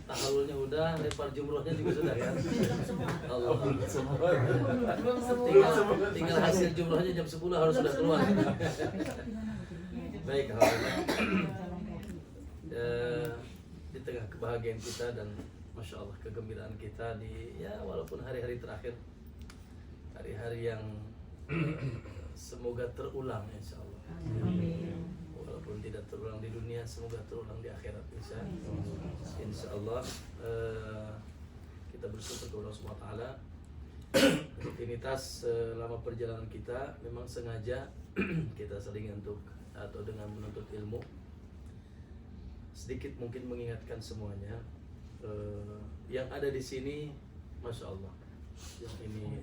tahalulnya udah, lempar jumrohnya juga sudah kan. Allah. Tinggal hasil jumrohnya jam 10 harus sudah keluar. Baik, alhamdulillah. Di tengah kebahagiaan kita dan masya Allah kegembiraan kita di ya walaupun hari-hari terakhir, hari-hari yang semoga terulang insya Allah. Walaupun tidak terulang di dunia, semoga terulang di akhirat insya Allah. Kita bersyukur kepada Allah Subhanahu wa taala. Rutinitas selama perjalanan kita memang sengaja kita sering untuk atau dengan menuntut ilmu sedikit mungkin mengingatkan semuanya. Yang ada di sini masya Allah, yang ini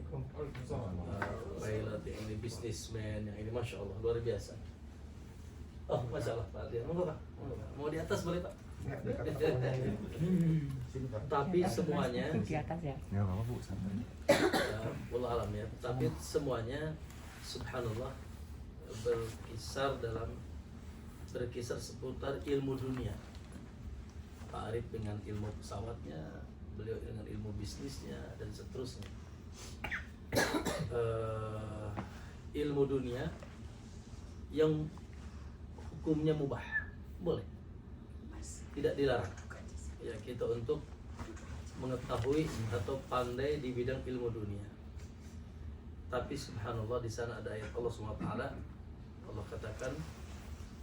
pilot, yang ini businessman, yang ini masya Allah luar biasa. Oh, masya Allah Pak Adrian, monggo Pak, mau di atas boleh Pak. Tapi semuanya Di atas ya. Ya apa Bu, santai. wallah alam ya. Tapi semuanya subhanallah berkisar seputar ilmu dunia. Pak Arif dengan ilmu pesawatnya, beliau dengan ilmu bisnisnya dan seterusnya. Ilmu dunia yang hukumnya mubah, boleh, tidak dilarang. Ya kita untuk mengetahui atau pandai di bidang ilmu dunia. Tapi subhanallah di sana ada ayat Allah Subhanahu wa taala. Allah katakan,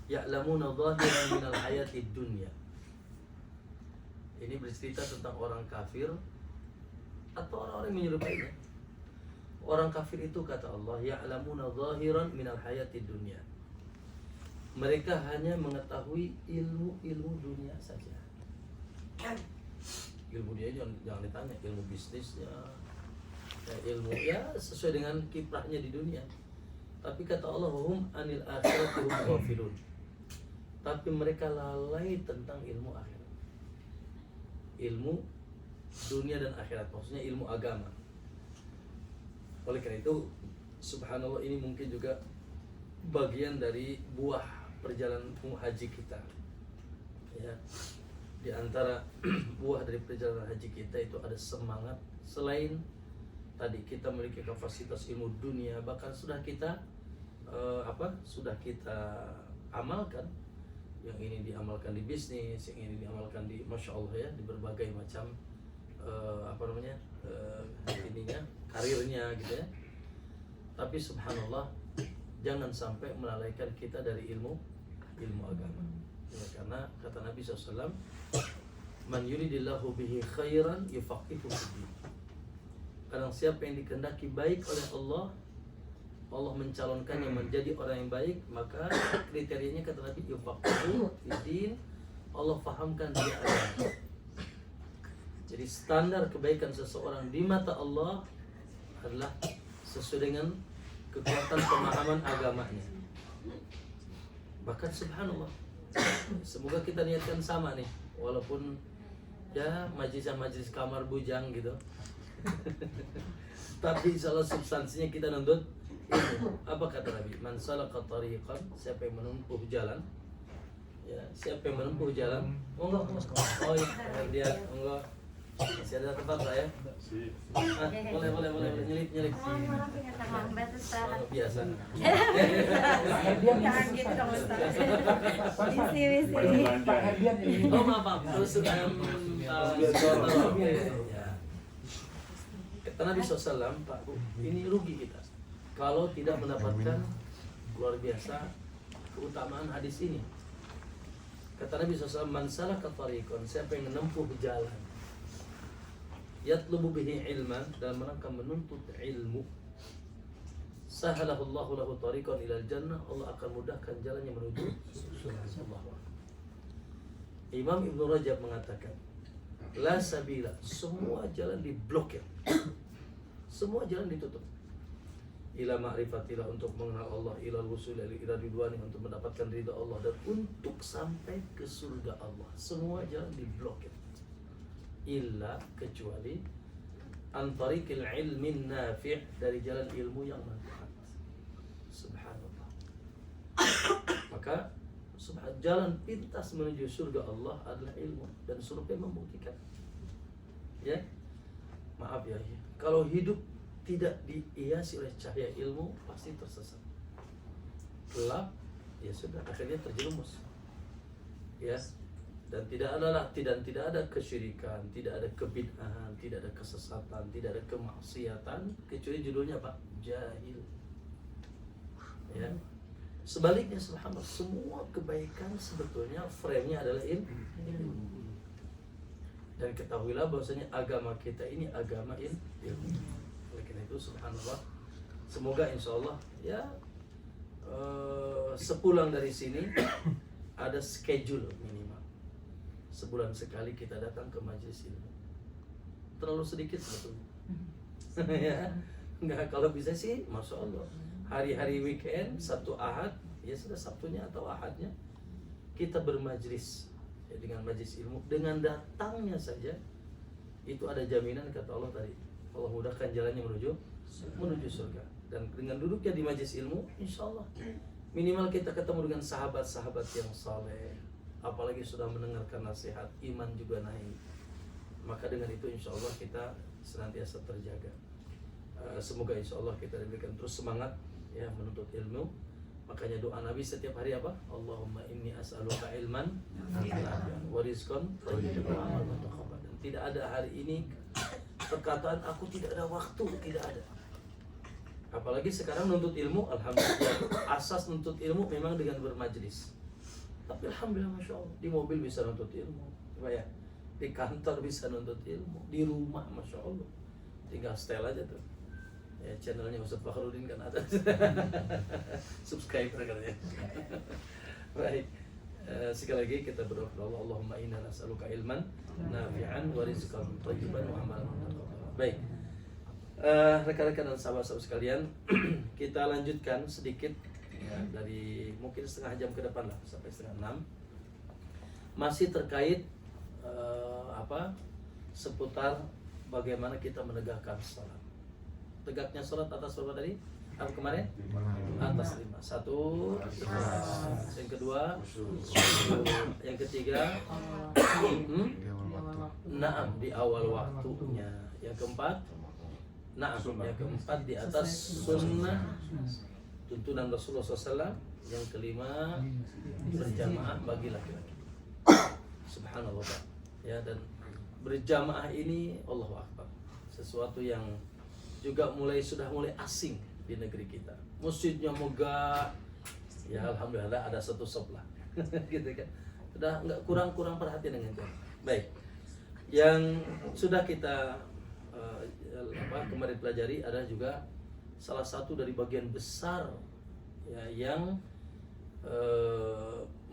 ya'lamuna dhahiran minal hayatid dunya. Ini bercerita tentang orang kafir atau orang-orang yang menyerupainya. Orang kafir itu kata Allah, ya'lamuna dhahiran minal hayatid dunya. Mereka hanya mengetahui ilmu dunia saja. Ilmu dia jangan ditanya, ilmu bisnisnya, ilmu ya sesuai dengan kiprahnya di dunia. Tapi kata Allah, hum anil akhirati hum ghafilun. Tapi mereka lalai tentang ilmu akhirat. Ilmu dunia dan akhirat, maksudnya ilmu agama. Oleh karena itu, subhanallah ini mungkin juga bagian dari buah perjalanan haji kita. Ya, di antara buah dari perjalanan haji kita itu ada semangat selain tadi kita memiliki kapasitas ilmu dunia, bahkan sudah kita sudah kita amalkan. Yang ini diamalkan di bisnis, yang ini diamalkan di masya Allah ya, di berbagai macam karirnya gitu ya. Tapi subhanallah jangan sampai melalaikan kita dari ilmu agama ya, karena kata Nabi SAW, man yuridillahu bihi khairan yufaqihu fiddin. Kadang siapa yang dikehendaki baik oleh Allah, Allah mencalonkannya menjadi orang yang baik, maka kriterianya kata Nabi yufaqihu fiddin, Allah fahamkan dia agama. Jadi standar kebaikan seseorang di mata Allah adalah sesuai dengan kekuatan pemahaman agamanya. Bahkan subhanallah, semoga kita niatkan sama nih, walaupun ya majlis kamar bujang gitu. Tapi insyaallah substansinya kita nuntut ilmu. Apa kata Nabi? Man salaka tariqan, siapa yang menempuh jalan, ya, siapa yang menempuh jalan, monggo. Oh iya, dia monggo. Masih ada tempat Pak ya? Boleh nyelip. Oh, biasa. Jangan gitu dong Ustaz. Isi. Oh maaf. Terus kata Nabi SAW, Pak Bu, ini rugi kita kalau tidak mendapatkan luar biasa keutamaan hadis ini. Kata Nabi SAW, man salaka tariqan, siapa yang menempuh jalan, yatlubu bihi ilman, dalam rangka menuntut ilmu, sahalahu Allahu lahu tariqan ilal jannah, Allah akan mudahkan jalannya menuju surga. Imam Ibn Rajab mengatakan, la sabila, semua jalan diblokir, semua jalan ditutup, ila ma'rifatillah, untuk mengenal Allah, ila wusul ila ridwani, untuk mendapatkan ridha Allah, dan untuk sampai ke surga Allah, semua jalan diblokir. Illa, kecuali antariqil ilmin nafi', dari jalan ilmu yang manfaat. Subhanallah. Maka jalan pintas menuju surga Allah adalah ilmu, dan survei membuktikan. Ya, maaf ya, kalau hidup tidak dihiasi oleh cahaya ilmu pasti tersesat, gelap, ya sudah akhirnya terjerumus. Ya, dan tidak ada kesyirikan, tidak ada kebid'ahan, tidak ada kesesatan, tidak ada kemaksiatan kecuali judulnya apa? Jahil. Ya. Sebaliknya subhanallah, semua kebaikan sebetulnya frame-nya adalah ilmu. Dan ketahuilah bahwasanya agama kita ini agama ilmu. Oleh karena itu subhanallah, semoga insyaallah ya sepulang dari sini ada schedule minimal. Sebulan sekali kita datang ke majelis ilmu. Terlalu sedikit sebetulnya. Ya. Enggak, kalau bisa sih masya Allah. Hari-hari weekend, Sabtu Ahad, ya sudah Sabtunya atau Ahadnya kita bermajlis ya, dengan majlis ilmu. Dengan datangnya saja itu ada jaminan, kata Allah tadi, Allah mudahkan jalannya menuju surga. Dan dengan duduknya di majlis ilmu, insya Allah minimal kita ketemu dengan sahabat-sahabat yang saleh, apalagi sudah mendengarkan nasihat, iman juga naik. Maka dengan itu insya Allah kita senantiasa terjaga. Semoga insya Allah kita diberikan terus semangat ya menuntut ilmu. Makanya doa Nabi setiap hari apa? Allahumma inni as'aluka ilman nafi'an wa rizqan thayyiban wa amalan mutaqabbalan. Dan tidak ada hari ini perkataan aku tidak ada waktu, tidak ada. Apalagi sekarang nuntut ilmu, alhamdulillah. Asas nuntut ilmu memang dengan bermajlis. Tapi alhamdulillah masya Allah, di mobil bisa nuntut ilmu, ya, di kantor bisa nuntut ilmu, di rumah masya Allah, tinggal setel aja tuh. Ya, channelnya Ustaz Fakhrudin kan ada. Subscribe katanya. Baik. Sekali lagi kita berdoa kepada Allah, Allahumma inna nas'aluka ilman nafi'an wa rizqan thayyiban wa amalan mutaqabbalan. Baik. Rekan-rekan dan sahabat-sahabat sekalian, kita lanjutkan sedikit ya, dari mungkin setengah jam ke depan lah sampai setengah 6. Masih terkait seputar bagaimana kita menegakkan salat. Tegaknya sholat atas berapa tadi? Apa kemarin? Atas 5. 1, ikhlas. Yang kedua, yang ketiga, na'am di awal waktunya. Yang keempat, na'am. Yang keempat di atas sunnah tuntunan Rasulullah SAW. Yang kelima, berjamaah bagi laki-laki. Subhanallah. Ya, dan berjamaah ini Allahu Akbar, sesuatu yang juga sudah mulai asing di negeri kita. Masjidnya megah, ya alhamdulillah ada satu sop lah, gitu kan. Sudah nggak kurang perhatian dengan itu. Baik, yang sudah kita kemarin pelajari ada juga salah satu dari bagian besar ya, yang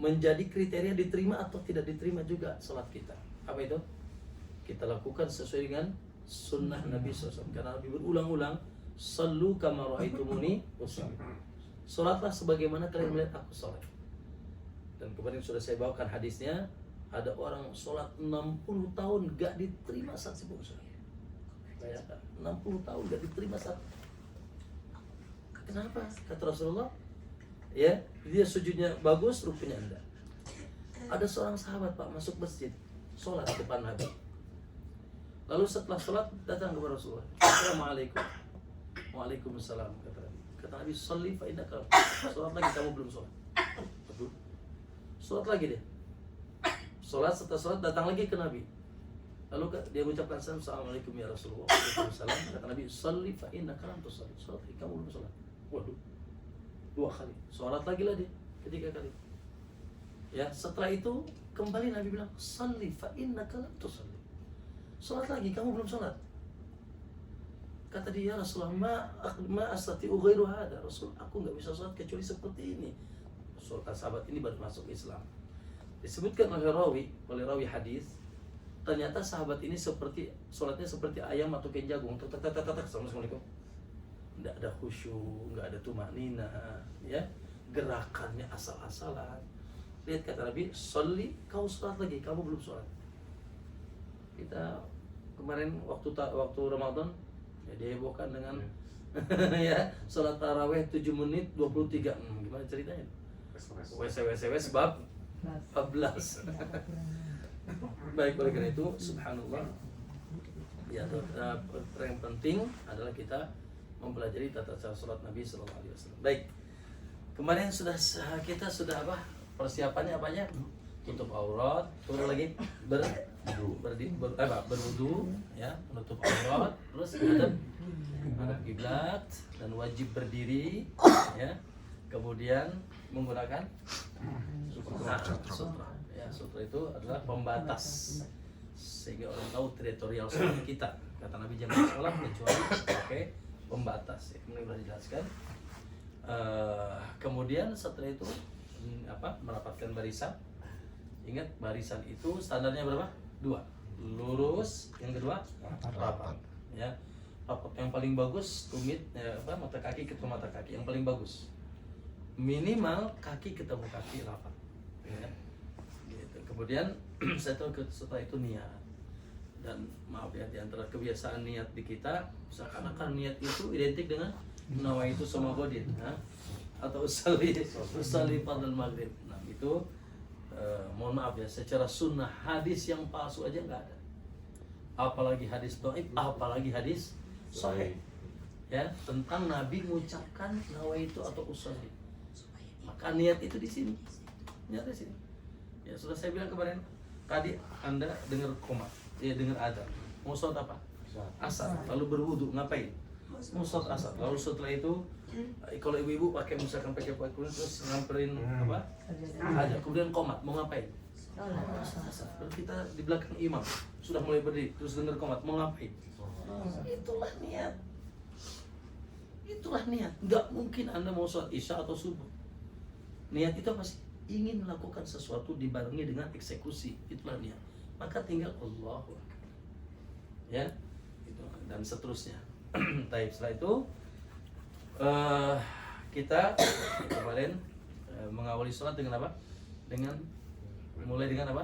menjadi kriteria diterima atau tidak diterima juga salat kita. Apa itu? Kita lakukan sesuai dengan sunnah Nabi SAW. Karena Nabi berulang-ulang, sallu kama ra'aitumuni usalli. Salatlah sebagaimana kalian melihat aku salat. Dan kemarin sudah saya bawakan hadisnya, ada orang salat 60 tahun gak diterima satu pun. Bayangkan, 60 tahun gak diterima satu. Kenapa? Kata Rasulullah, ya, dia sujudnya bagus, rukunya enggak. Ada seorang sahabat Pak masuk masjid, salat depan Nabi. Lalu setelah sholat datang kepada Rasulullah. Assalamualaikum. Waalaikumsalam, kata Nabi. Kata Nabi, sholli fa innaka. Sholat lagi, kamu belum sholat. Aduh. Sholat lagi deh. Sholat, setelah sholat datang lagi ke Nabi. Lalu dia mengucapkan salam, Assalamualaikum ya Rasulullah. Waalaikumsalam. Kata Nabi, sholli fa innaka lam tusalli. Sholat lagi, kamu belum sholat. Waduh. 2 kali. Sholat lagi lah dia. 3 kali. Ya, setelah itu kembali Nabi bilang, sholli fa innaka lam tusalli. Sholat lagi, kamu belum sholat. Kata dia, Rasulullah, ma astati'u ghairu hada. Rasul, aku nggak bisa sholat kecuali seperti ini. Rasul, sahabat ini baru masuk Islam. Disebutkan oleh rawi hadis, ternyata sahabat ini seperti sholatnya seperti ayam atau kain jagung. Assalamualaikum. Nggak ada khusyuk, nggak ada tumanina, ya, gerakannya asal-asalan. Lihat kata Nabi, sholli, kau sholat lagi, kamu belum sholat. Kita kemarin waktu Ramadan ya dihebohkan dengan ya sholat taraweh 7 menit 23. Gimana ceritanya? WC bab 14. Baik, oleh karena itu subhanallah ya, yang penting adalah kita mempelajari tata cara sholat Nabi Sallallahu Alaihi Wasallam. Baik, kemarin kita sudah apa persiapannya apanya? Tutup aurat, turun lagi berwudu, ya, menutup aurat, terus menghadap kiblat dan wajib berdiri, ya. Kemudian menggunakan sutra. Ya, sutra itu adalah pembatas sehingga orang tahu teritorial sholat kita. Kata Nabi jangan sholat kecuali pakai pembatas. Ya, kemudian sudah dijelaskan. Kemudian setelah itu merapatkan barisan. Ingat barisan itu standarnya berapa? 2. Lurus, yang kedua rapat. Ya. Rapat yang paling bagus tumit mata kaki ketemu mata kaki yang paling bagus. Minimal kaki ketemu kaki rapat. Ya. Gitu. Kemudian setelah itu niat. Dan maaf ya, di antara kebiasaan niat di kita seakan-akan niat itu identik dengan nawaitu somagodin, atau usalli fardhu maghrib. Nah, itu mohon maaf ya, secara sunnah hadis yang palsu aja nggak ada, apalagi hadis dhaif, apalagi hadis sahih ya tentang Nabi mengucapkan nawaitu atau usalli. Maka niat itu di sini, niat di sini. Ya sudah saya bilang kemarin, tadi Anda dengar qomat, ya dengar adzan, mau sholat apa? Asar, lalu berwudu ngapain? Mau sholat asar, lalu setelah itu kalau ibu-ibu pakai misalkan pakai pakaian terus ngamperin aja, kemudian qomat mau ngapain? Asar. Lalu kita di belakang imam sudah mulai berdiri terus dengar qomat mau ngapain? Itulah niat. Itulah niat. Nggak mungkin Anda mau sholat isya atau subuh. Niat itu apa sih? Ingin melakukan sesuatu dibarengi dengan eksekusi. Itulah niat. Maka tinggal Allahu Akbar. Ya, itu dan seterusnya. Taib, setelah itu kita kemarin mengawali sholat dengan apa? Mulai dengan apa?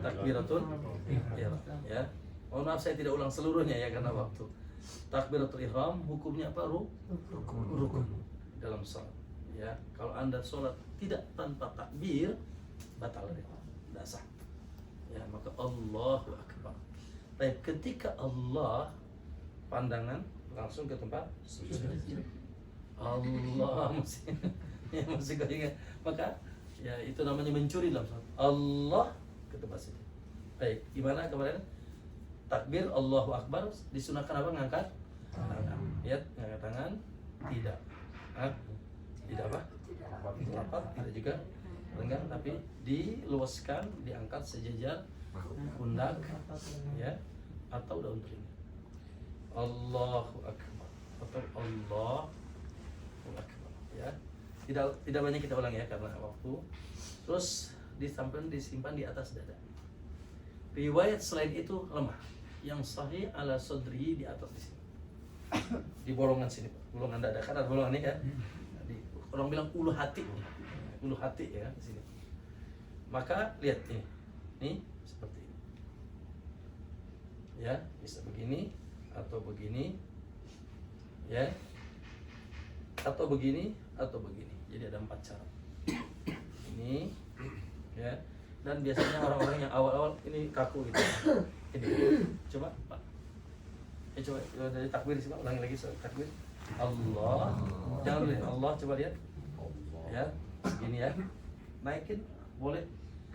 Takbiratul ihram. Ya. Mohon maaf saya tidak ulang seluruhnya ya karena waktu. Takbiratul ihram hukumnya apa? Rukun dalam sholat. Ya, kalau Anda sholat tidak tanpa takbir batal dia, tidak sah. Ya, maka Allahu Akbar. Baik, ketika Allah pandangan langsung ke tempat sujud. Allah masih kau ingat. Maka ya itu namanya mencuri dalam sholat. Allah ke tempat sujud. Baik, gimana kemarin? Takbir Allahu Akbar disunahkan apa? Ngangkat tangan. Lihat, ngangkat tangan tidak. Tidak apa? Rapat, tidak juga renggang, tapi diluaskan, diangkat sejajar pundak, ya, atau daun telinga. Allahu Akbar atau Allahu Akbar, ya. Tidak banyak kita ulang ya karena waktu. Terus disimpan di atas dada. Riwayat selain itu lemah. Yang sahih ala sadri di atas di sini. Di bolongan sini, bolongan dada kan ada bolongan ini kan. Orang bilang ulu hati ya di sini. Maka lihat ini seperti ini. Ya, bisa begini atau begini, ya, atau begini atau begini. Jadi ada 4 cara. Ini, ya, dan biasanya orang-orang yang awal-awal ini kaku gitu. Ini, coba Pak. Coba dari takbir sih Pak, ulangi lagi takbir. Allah, jangan lihat Allah, coba lihat, ya, segini ya, naikin, boleh,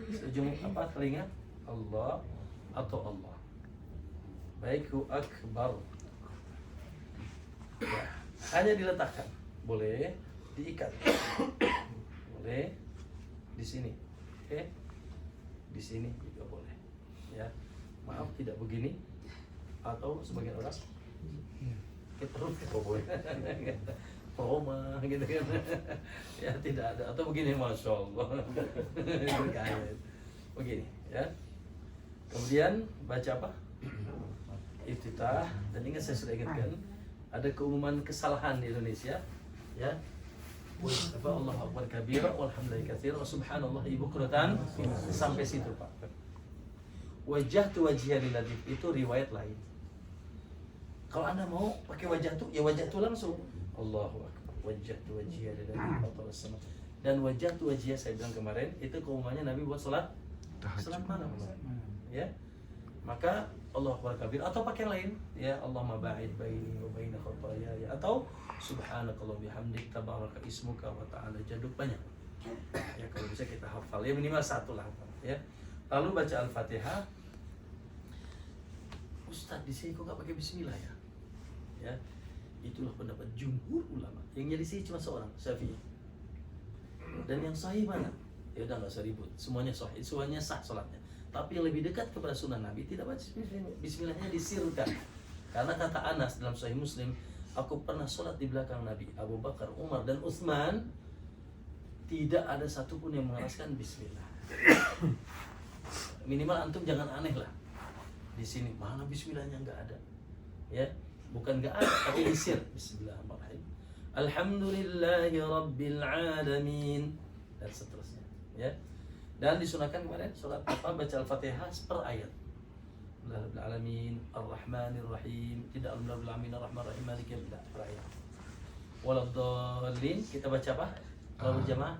ujung telinga, Allah atau Allah, baikku akbar, ya, hanya diletakkan, boleh diikat, boleh di sini, oke, di sini juga boleh, ya, maaf tidak begini, atau sebagian orang terus boleh Roma gitu kan. Ya tidak ada, atau begini Masya Allah. Begini ya. Kemudian baca apa? Iftitah. Dan ingat saya sudah ingatkan ada keumuman kesalahan di Indonesia ya. Allahu Akbar kabira walhamdulillahi katsira wa subhanallahi bukratan sampai situ Pak. Wajjahtu wajhiya lillazi itu riwayat lain. Kalau Anda mau pakai wajah tuh, ya wajah tuh langsung. Allahu Akbar. Wajjahtu wajhiya lillazi fatara as-samawati. Dan wajah tu wajah saya bilang kemarin itu keumumannya Nabi buat salat malam. Ya. Maka Allah Akbar kabir atau pakai yang lain ya, Allahumma ba'id baini wa baina khataaya atau subhanakallah bihamdik tabaraka ismuka wa ta'ala jaduk, banyak ya. Kalau bisa kita hafal ya, minimal satu lah ya. Lalu baca Al-Fatihah. Ustaz di sini kok nggak pakai bismillah ya? Ya, itulah pendapat jumhur ulama. Yang nyelisih cuma seorang, Syafi'i. Dan yang sahih mana? Ya udah nggak usah ribut, semuanya sahih, semuanya sah salatnya. Tapi yang lebih dekat kepada sunnah Nabi tidak baca bismillahnya, disirkan. Karena kata Anas dalam Sahih Muslim, aku pernah sholat di belakang Nabi, Abu Bakar, Umar, dan Utsman, tidak ada satupun yang mengeraskan bismillah. Minimal antum jangan aneh lah. Di sini mana bismillahnya, nggak ada. Ya, bukan nggak ada, tapi disir. Bismillahirrahmanirrahim. Alhamdulillahi Rabbil Alamin, dan seterusnya. Ya. Dan disunahkan kemarin sholat apa baca Al-Fatihah per ayat. Rabbil Alamin, Ar-Rahmanir Rahim, tidak Rabbil Alamin, Ar-Rahmanir Rahim, Maliki Yaumiddin, per ayat. Waladhdallin, kita baca apa? Lalu jamaah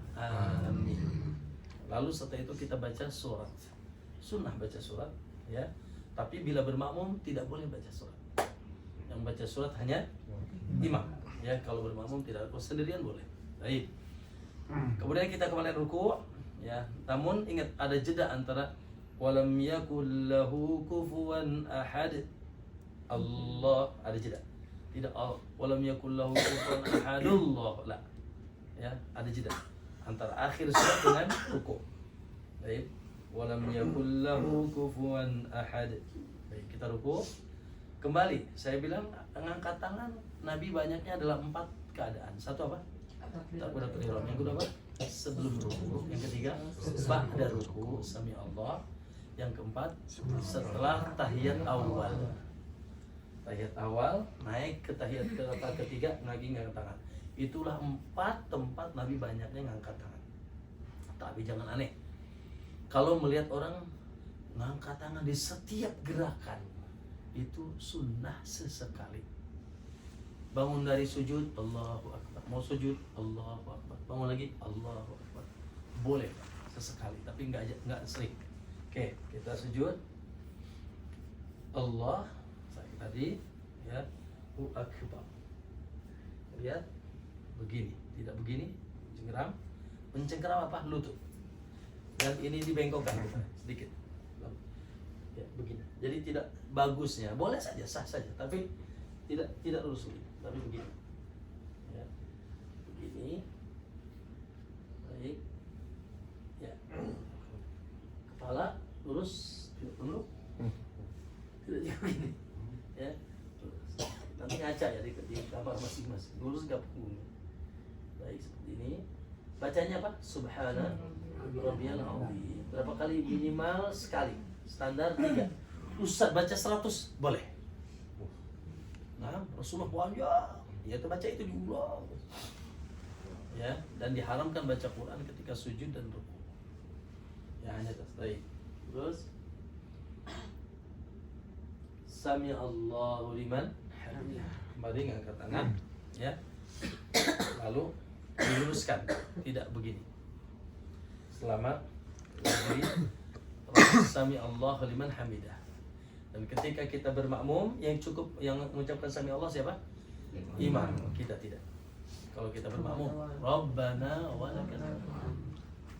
amin. Lalu setelah itu kita baca surat. Sunnah baca surat ya. Tapi bila bermakmum tidak boleh baca surat. Yang baca surat hanya imam ya. Kalau bermakmum tidak, kalau sendirian boleh. Baik. Kemudian kita kembali ruku ya. Namun ingat ada jeda antara walam yakul lahu kufuwan ahad. Allah, ada jeda. Tidak walam yakul lahu kufuwan ahadullah, la. Ya, ada jeda antara akhir surat dengan ruku. Baik. Walam yakul lahu kufuwan ahad. Baik, kita ruku. Kembali, saya bilang mengangkat tangan Nabi banyaknya adalah 4 keadaan. Satu apa? Takbiratul ihram. Yang kedua apa? Sebelum ruku. Yang ketiga ba'da ruku, sami Allah. Yang keempat setelah tahiyat awal. Tahiyat awal naik ke tahiyat ketiga lagi ngangkat tangan. Itulah 4 tempat Nabi banyaknya ngangkat tangan. Tapi jangan aneh. Kalau melihat orang ngangkat tangan di setiap gerakan, itu sunnah sesekali. Bangun dari sujud, Allahu Akbar. Mau sujud, Allahu Akbar. Bangun lagi, Allahu Akbar. Boleh sesekali, tapi nggak sering. Oke, kita sujud. Allah, saya tadi ya, Allahu Akbar. Lihat, begini, tidak begini, mencengkeram apa? Lutut. Dan ini dibengkokkan sedikit. Ya, begini. Jadi tidak bagusnya, boleh saja, sah saja, tapi tidak lurus begini, tapi begini. Ya. Begini. Baik. Ya. Kepala lurus, tidak tunduk. Tidak juga begini. Ya. Nanti ngaca ya di kamar masing-masing. Lurus enggak punggung. Baik, seperti ini. Bacanya apa? Subhana Rabbiyal Azim. Berapa kali? Minimal sekali. Standar 3. Ustaz baca 100 boleh. Nah, Rasulullah banyak. Ya, itu baca itu diulang. Ya, dan diharamkan baca Quran ketika sujud dan ruku. Ya, hanya tas. Baik. Terus Sami Allahu liman hamidah. Kembali ngangkat tangan, ya. Lalu diluruskan, tidak begini. Selama berdiri Sami Allahu liman hamidah. Dan ketika kita bermakmum, yang cukup yang mengucapkan Sami Allah siapa? Imam. Kita tidak. Kalau kita bermakmum, Rabbana wa lakal hamd.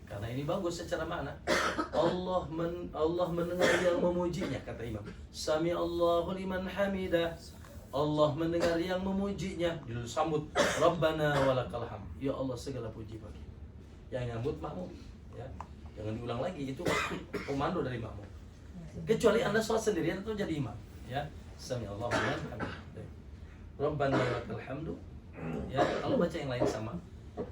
Karena ini bagus secara makna. Allah mendengar yang memujinya, kata imam. Sami Allahu liman hamidah. Allah mendengar yang memujinya. Disambut Rabbana wa lakal hamd. Ya Allah, segala puji bagi. Yang nyambut makmum, ya. Jangan diulang lagi, itu komando dari makmum. Kecuali Anda sholat sendirian atau jadi imam, ya. Sami Allahu liman hamidah. Rabbana wa lakal hamdu. Ya, kalau baca yang lain sama.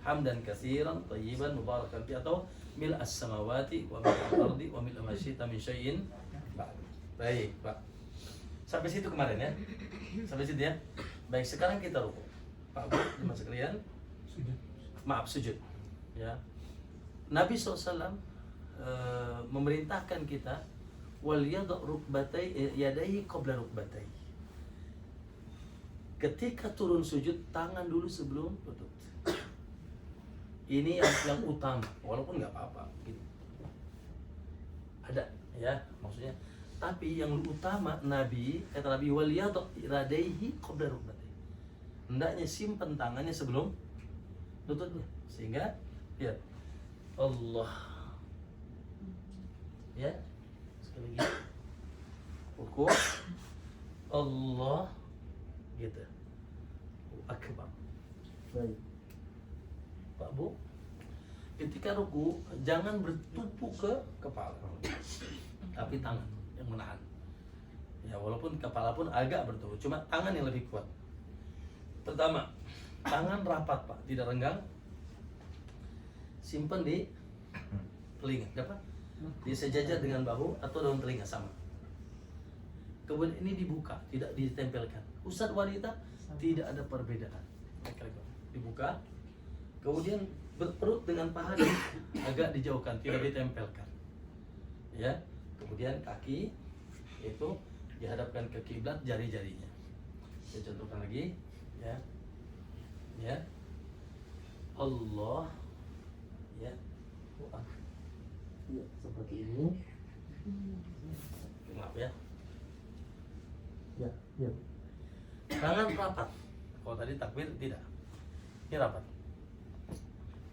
Hamdan katsiran thayyiban mubarakan fi atau mil as-samawati wa mil al-ardi wa mil ma syi'ta min syai'in ba'd. Baik, Pak. Sampai situ kemarin ya. Sampai situ ya. Baik, sekarang kita rukuk. Pak Bu, jemaah sekalian. Sujud. Ya. Nabi SAW memerintahkan kita wal yadh rukbatai yadayhi qabla rukbatai. Ketika turun sujud, tangan dulu sebelum lutut. Ini yang utama, walaupun nggak apa-apa. Gitu. Ada, ya maksudnya. Tapi yang utama Nabi, kata Nabi, waliyadhu iradaihi qabla rukbatayhi. Hendaknya simpan tangannya sebelum lututnya, sehingga lihat Allah, ya sekali lagi ruku Allah gitu, akbar. Baik Pak Bu, ketika ruku jangan bertumpu ke kepala, tapi tangan yang menahan. Ya walaupun kepala pun agak bertumpu, cuma tangan yang lebih kuat. Pertama, tangan rapat Pak, tidak renggang. Simpan di telinga, dapat? Disejajar dengan bahu atau daun telinga sama. Kemudian ini dibuka, tidak ditempelkan. Ustadz wanita tidak ada perbedaan. Dibuka. Kemudian berperut dengan paha agak dijauhkan, tidak ditempelkan. Ya. Kemudian kaki itu dihadapkan ke kiblat, jari-jarinya. Saya contohkan lagi, ya. Ya. Allah, ya. Ya, seperti ini. Maaf ya. Ya, ya. Tangan rapat. Kalau tadi takbir tidak. Ini rapat.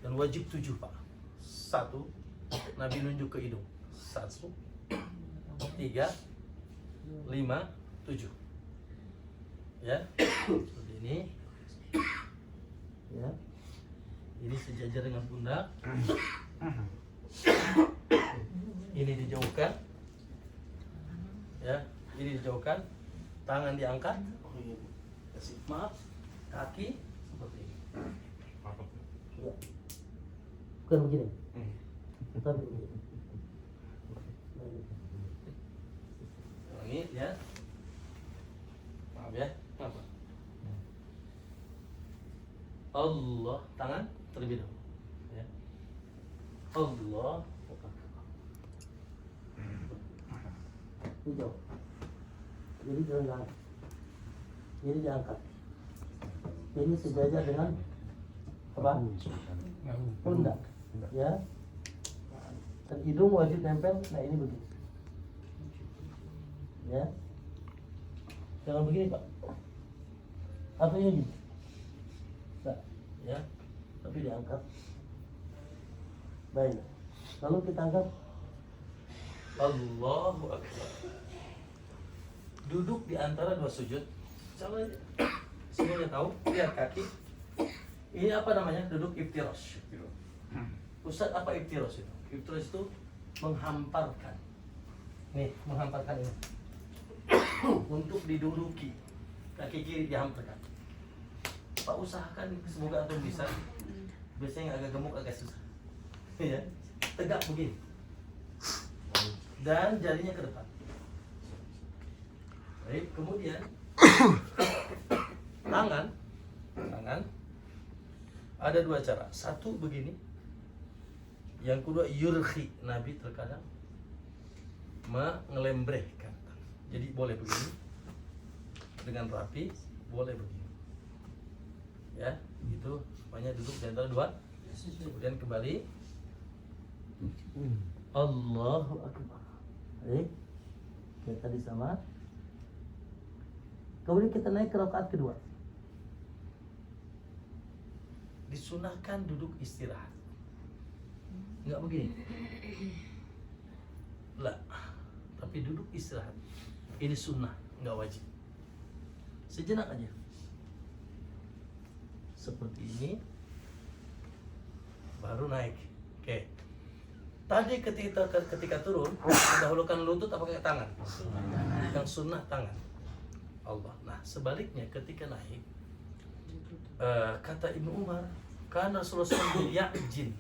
Dan wajib 7 Pak. 1, Nabi nunjuk ke hidung. 1, 3, 5, 7. Ya, seperti ini. Ya. Ini sejajar dengan pundak. Ini dijauhkan. Ya, ini dijauhkan. Tangan diangkat. Maaf, kaki seperti ini. Ya. Bukan begini. Tapi begini. Ulangi ya. Maaf ya. Apa? Allah, tangan terlebih dahulu. Ya. Allah. Hijau. Jadi jangan. Ini diangkat. Ini sejajar dengan apa? Pundak. Ya. Dan hidung wajib nempel. Nah ini begini. Ya. Jangan begini Pak. Atau ini gini. Nah, ya. Tapi diangkat. Baik. Lalu kita angkat. Allahu Akbar. Duduk di antara dua sujud. Semuanya tahu, lihat kaki. Ini apa namanya? Duduk iftirosh. Ustadz, apa iftirosh itu? Iftirosh itu menghamparkan. Nih, menghamparkan ini. Untuk diduduki. Kaki kiri dihamparkan. Pak, usahakan semoga antum bisa. Biasanya yang agak gemuk agak susah. Ya, tegak begini. Dan jarinya ke depan. Baik, kemudian tangan ada dua cara. Satu begini. Yang kedua yurhi. Nabi terkadang mengelembrehkan. Jadi boleh begini dengan rapi, boleh begini. Ya, itu supaya duduk di antara dua. Kemudian kembali. Allahu Akbar. Baik. Kayak tadi sama. Kemudian kita naik ke rakaat kedua. Disunahkan duduk istirahat. Enggak begini. Lah, tapi duduk istirahat. Ini sunnah, enggak wajib. Sejenak aja. Seperti ini. Baru naik. Oke. Tadi ketika turun, mendahulukan lutut apa kayak tangan? Yang sunnah tangan. Allah. Nah, sebaliknya ketika naik, kata Ibnu Umar, karena Rasulullah SAW ya'jin,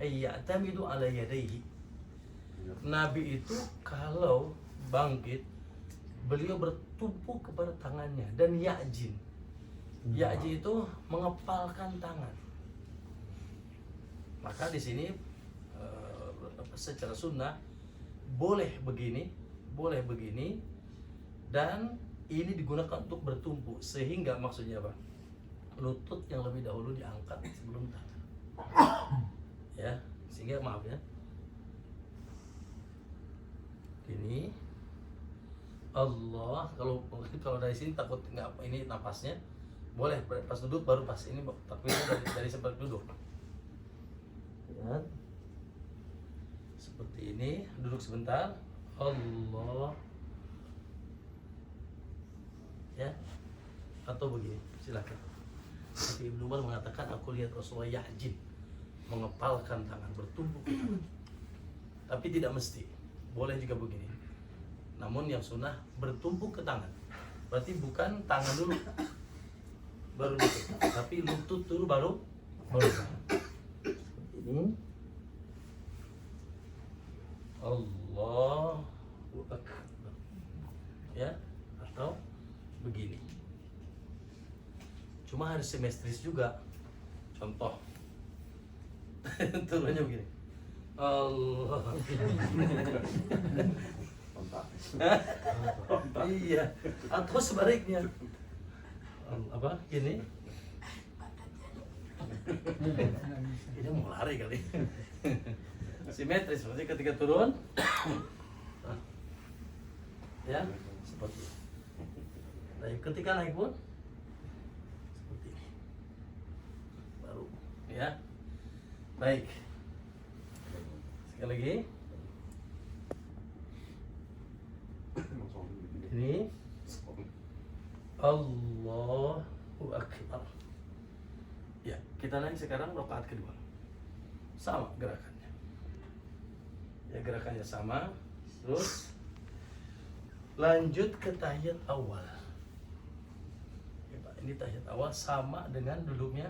ya'tamidu ala yadayhi. Nabi itu kalau bangkit, beliau bertumpu kepada tangannya dan ya'jin. Ya'jin itu mengepalkan tangan. Maka di sini secara sunnah boleh begini, dan ini digunakan untuk bertumpu, sehingga maksudnya apa? Lutut yang lebih dahulu diangkat sebelum tangan. Ya, sehingga maaf ya. Gini. Allah, kalau dari sini takut nggak ini napasnya, boleh pas duduk baru pas ini takbirnya dari seperti duduk. Ya. Seperti ini, duduk sebentar. Allah. Ya. Atau begini, silakan. Tapi Ibnu Umar mengatakan, aku lihat Rasulullah ya'jin, mengepalkan tangan, bertumpuk tangan. Tapi tidak mesti, boleh juga begini. Namun yang sunnah bertumpuk ke tangan. Berarti bukan tangan dulu baru lutut, tapi lutut dulu baru tangan. Ini Allahu Akbar. Ya, atau begini. Cuma harus simetris juga. Contoh. Turunnya begini. Allah. Iya, atau sebaliknya. Apa? Gini. Ini mau lari kali. Simetris, berarti ketika turun ya, seperti ini. Nah, ketika naik pun seperti ini. Baru ya. Baik. Sekali lagi. Ini Allahu Akbar. Ya, kita naik sekarang rakaat kedua. Sama gerakannya. Ya, gerakannya sama. Terus lanjut ke tahiyat awal. Ya, Pak, ini tahiyat awal sama dengan duduknya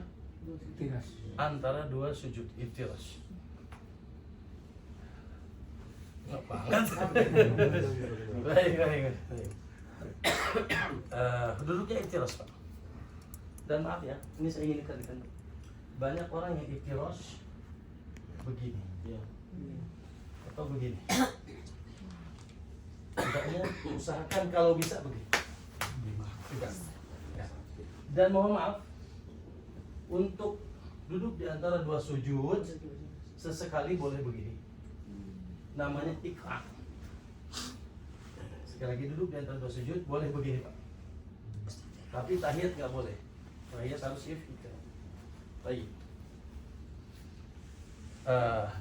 antara dua sujud iftirash. Nggak banget. Baik. Duduknya iftirash, Pak. Dan maaf ya, ini saya ingin katakan, banyak orang yang iftirash begini, ya, atau begini. Tidaknya usahakan kalau bisa begini. Tidak. Ya. Dan mohon maaf, untuk duduk di antara dua sujud sesekali boleh begini. Namanya ikra. Sekali lagi, duduk di antara dua sujud boleh begini, Pak. Tapi tahiyat nggak boleh. Tahiyat harus ikra. Baik.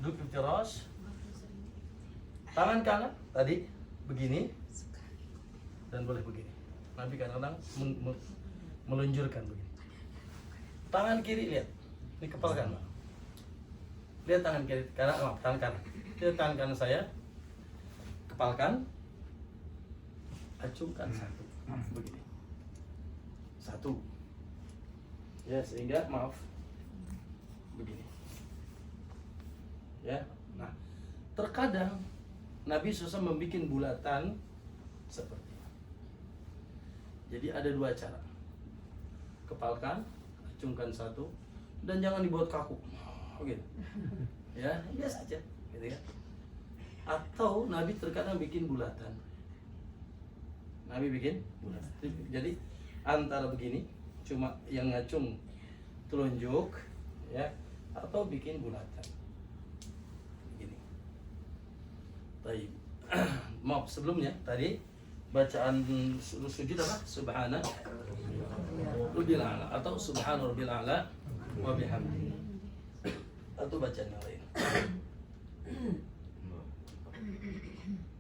Duduk iftirash. Tangan kanan tadi begini dan boleh begini. Nabi kadang-kadang melunjurkan begini. Tangan kiri lihat, ini kepala kanan. Lihat tangan kiri, tangan kanan. Lihat tangan kanan saya, kepalkan, acungkan satu, begini. Satu. Ya, sehingga maaf begini. Ya, nah terkadang Nabi SAW membuat bulatan seperti ini. Jadi ada dua cara. Kepalkan, acungkan satu, dan jangan dibuat kaku. Begitu. Ya, biasa aja, gitu ya. Atau Nabi terkadang bikin bulatan. Nabi bikin bulatan. Jadi antara begini, cuma yang ngacung telunjuk, ya, atau bikin bulatan. Baik. Maaf sebelumnya tadi bacaan sujud apa? Subhana Rabbil A'la atau Subhana Rabbil A'la wa bihamdihi. Atau bacaan yang lain.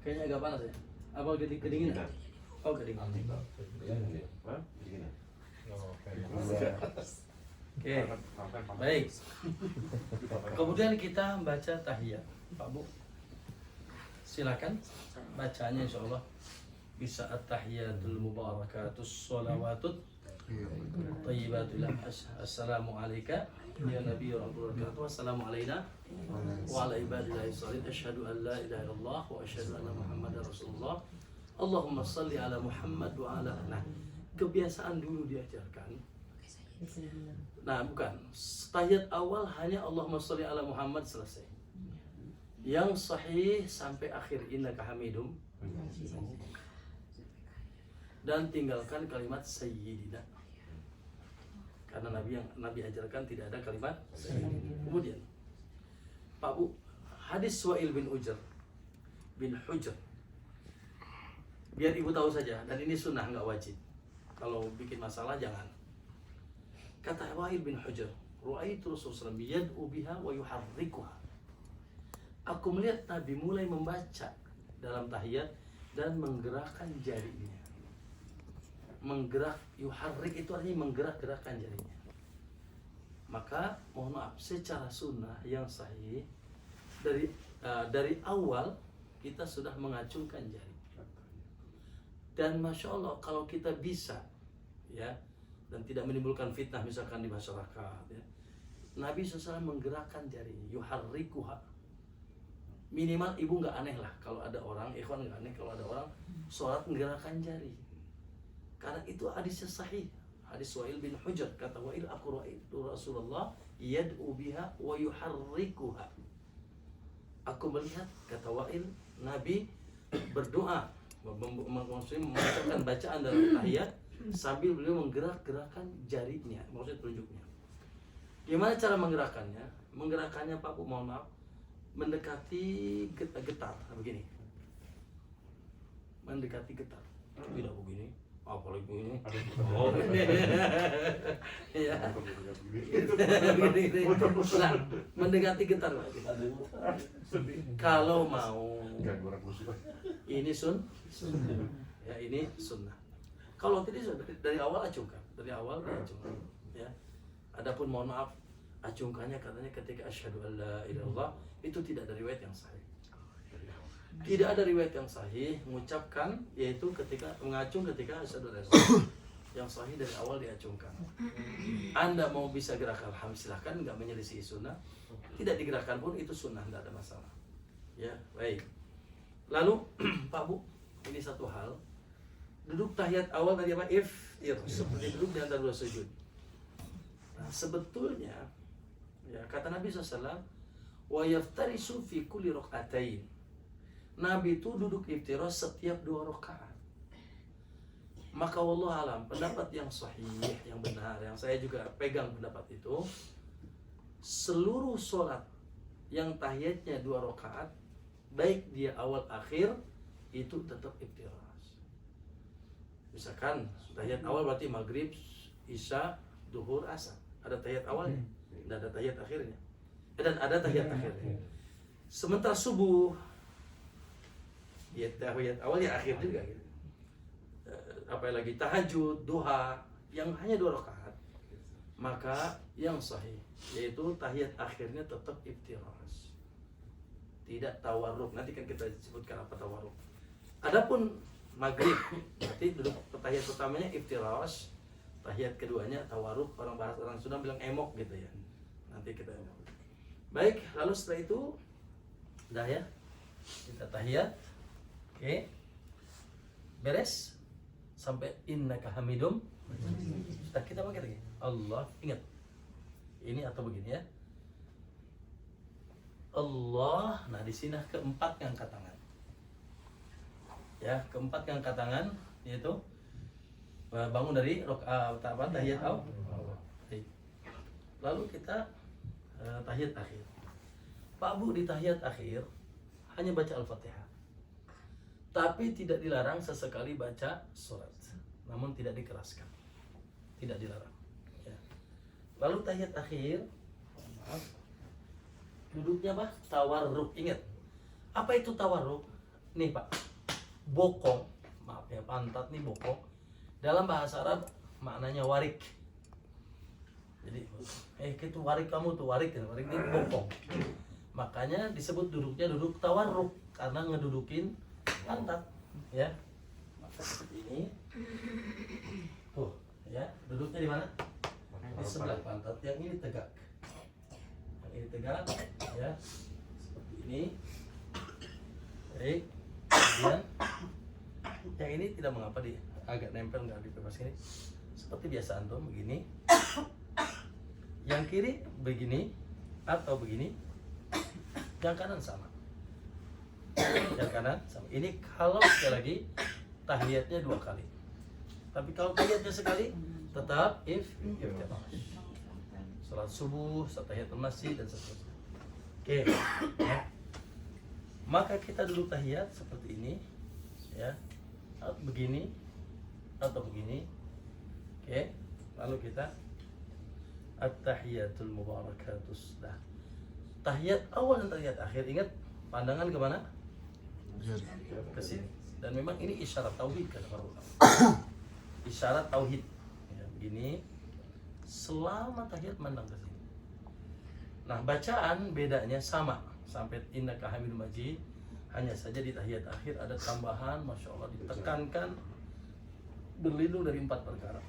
Kayaknya agak panas ya. Apa kedinginan? Oh, kedinginan. Oke. Baik. Kemudian kita baca tahiyat. Pak Bu, silakan bacanya, insyaallah bisa at-tahiyatul mubarakatus sholawatut thayyibatul assalamu alayka ya nabiy rabbul barakatuh wassalamu alayna wa ala ibadillahi sholihin asyhadu an la ilaha illallah wa asyhadu anna muhammadar rasulullah Allahumma shalli ala Muhammad wa ala. Nah, kebiasaan dulu diajarkan. Nah, bukan tahiyat awal hanya Allahumma shalli ala Muhammad selesai. Yang sahih sampai akhir innaka hamidum, dan tinggalkan kalimat sayyidina. Karena Nabi ajarkan tidak ada kalimat sahih. Kemudian Pak Bu, hadis Wa'il bin Hujr. Biar ibu tahu saja, dan ini sunnah, nggak wajib. Kalau bikin masalah jangan. Kata Wa'il bin Hujr, "Ra'aitu Rasulullah yad'u biha wa yuharrikuha." Aku melihat Nabi mulai membaca dalam tahiyat dan menggerakkan jarinya. Yuharrik itu artinya menggerak-gerakkan jarinya. Maka mohon maaf, secara sunnah yang sahih dari awal kita sudah mengacungkan jari. Dan masya Allah kalau kita bisa, ya, dan tidak menimbulkan fitnah misalkan di masyarakat, ya, Nabi SAW menggerakkan jarinya, yuharrikuha. Minimal ibu nggak aneh lah kalau ada orang, ikhwan nggak aneh kalau ada orang sholat menggerakkan jari. Karena itu hadisnya sahih. Hadis Wa'il bin Hujr, kata Wa'il, aku ra'aitu Rasulullah yad'u biha wa yuharrikuha. Aku melihat, kata Wa'il, Nabi berdoa, mengucapkan bacaan dalam tahiyat sambil beliau menggerak-gerakkan jarinya, maksudnya telunjuknya. Gimana cara menggerakkannya? Menggerakkannya Pak Bu, mohon maaf, mendekati getar, begini. Mendekati getar, tidak begini, apalagi begini. Oh, ya. Nah, mendekati getar, Pak. Kalau mau, ini sunnah. Ya, ini sunnah. Kalau tidak dari awal acungkan, diacungkan. Ya. Adapun mohon maaf, acungkannya katanya ketika asyhadu alla ilaha illallah, itu tidak ada riwayat yang sahih. Tidak ada riwayat yang sahih mengucapkan yaitu ketika mengacung ketika asyhadu alla ilaha illallah. Yang sahih dari awal diacungkan. Anda mau bisa gerakan ham silahkan, nggak menyelisih sunnah. Tidak digerakkan pun itu sunnah, tidak ada masalah. Ya, baik. Lalu Pak Bu, ini satu hal. Duduk tahiyat awal tadi apa? Seperti duduk di antara dua sujud. Nah, sebetulnya ya kata Nabi SAW, wa yaftarisu fi kulli raka'atain. Nabi itu duduk iftiras setiap 2 rakaat. Maka wallahu alam, pendapat yang sahih, yang benar, yang saya juga pegang pendapat itu, seluruh sholat yang tahiyatnya 2 rakaat, baik dia awal akhir, itu tetap iftiras. Misalkan tahiyat awal berarti maghrib, isya, duhur, asar. Ada tahiyat awalnya, dan ada tahiyat akhirnya. Dan ada tahiyat akhirnya. Sementara subuh, ya tahiyat awal ya akhir juga gitu. Apalagi tahajud, duha yang hanya 2 rakaat, maka yang sahih yaitu tahiyat akhirnya tetap iftiras, tidak tawarruk. Nanti kan kita sebutkan apa tawarruk. Adapun maghrib berarti duduk tahiyat pertamanya iftiras, tahiyat keduanya tawarruk. Orang Sunda bilang emok gitu ya. Nanti kita emok. Baik, lalu setelah itu dah ya, kita tahiyat. Oke. Beres sampai innaka hamidum. Sudah kita pakai lagi. Allah, ingat. Ini atau begini ya. Allah, nah di sini keempat ngangkat tangan. Ya, keempat ngangkat tangan yaitu bangun dari tahiyat awal. Lalu kita tahiyat akhir. Pak Bu, di tahiyat akhir hanya baca Al-Fatihah. Tapi tidak dilarang sesekali baca surat, namun tidak dikeraskan, tidak dilarang. Ya. Lalu tahiyat akhir, maaf, duduknya apa? Tawarruk. Ingat, apa itu tawarruk? Nih Pak, bokong, maaf ya, pantat nih bokong. Dalam bahasa Arab maknanya warik. Jadi, itu warik kamu tuh, warik ini bokong. Makanya disebut duduknya duduk tawarruk karena ngedudukin pantat, ya. Maka seperti ini. Tuh, ya, duduknya di mana? Di sebelah pantat. Yang ini tegak. Yang ini tegak, ya. Seperti ini. Baik. Kemudian yang ini tidak mengapa, dia agak nempel, nggak dibebas ini. Seperti biasa antum begini. Yang kiri begini atau begini. Yang kanan sama. Yang kanan sama. Ini kalau sekali lagi tahiyatnya 2 kali. Tapi kalau tahiyatnya sekali tetap iftirash. Salat subuh, tahiyatul masjid dan seterusnya. Oke. Ya. Maka kita duduk tahiyat seperti ini, ya, atau begini, atau begini. Oke. Lalu kita at-tahiyatul mubarakatus. Nah, tahiyat awal dan tahiyat akhir, ingat pandangan kemana? Ke sini. Dan memang ini isyarat tauhid kan para ulama. Isyarat tauhid. Ya, begini. Selama tahiyat mandang ke sini. Nah, bacaan bedanya sama sampai innaka hamidum majid. Hanya saja di tahiyat akhir ada tambahan, masya Allah, ditekankan berlindung dari 4 perkara.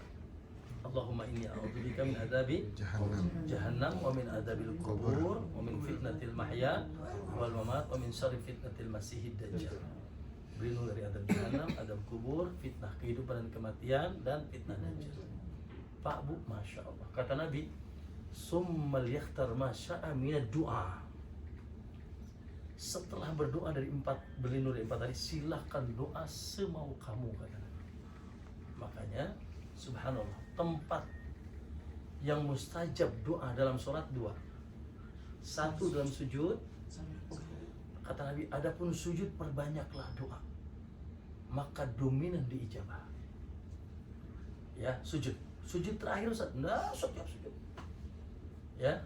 Allahumma inni a'udzubika min adzabi jahannam wa min adzabil qubur wa min fitnatil mahya wal mamat wa min syarri fitnatil masiihid dajjal. Berlindung dari adab jahannam, adab kubur, fitnah kehidupan dan kematian, dan fitnah dajjal. Pak Bu, masya Allah. Kata Nabi, summal yakhtar ma syaa minad du'a. Setelah berdoa berlindung dari 4 tadi, silahkan doa semau kamu, kata Nabi. Makanya subhanallah, tempat yang mustajab doa dalam sholat 2. 1 dalam sujud. Kata Nabi, adapun sujud perbanyaklah doa, maka dominan diijabah. Ya, sujud terakhir Ustaz. Nah, setiap sujud. Ya.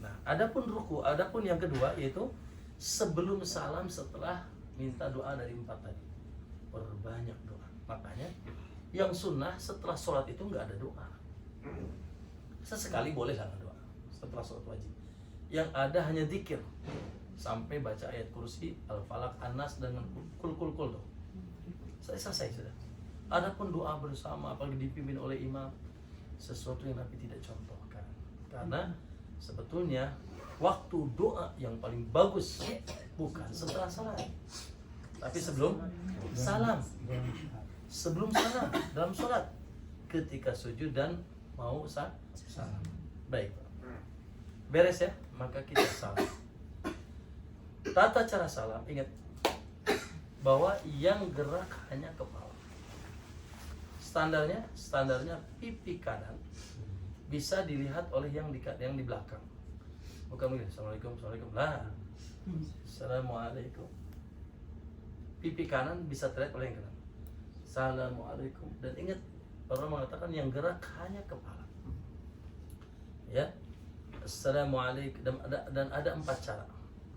Nah, adapun ruku, adapun yang kedua yaitu sebelum salam setelah minta doa dari 4 tadi. Perbanyak doa. Makanya yang sunnah setelah sholat itu nggak ada doa. Sesekali boleh sama doa setelah sholat wajib. Yang ada hanya zikir sampai baca ayat kursi, al-falaq, an-nas dengan kul tuh. Selesai sudah. Adapun doa bersama apalagi dipimpin oleh imam, sesuatu yang Nabi tidak contohkan. Karena sebetulnya waktu doa yang paling bagus bukan setelah salat, tapi sebelum salam. Sebelum salam dalam sholat, ketika sujud dan mau salam. Baik, beres ya. Maka kita salam. Tata cara salam, ingat bahwa yang gerak hanya kepala. Standarnya pipi kanan bisa dilihat oleh yang di belakang. Bukan begini, assalamualaikum. Lah, assalamualaikum. Pipi kanan bisa terlihat oleh yang kanan. Assalamualaikum. Dan ingat, orang mengatakan yang gerak hanya kepala. Ya. Assalamualaikum. Dan ada 4 cara.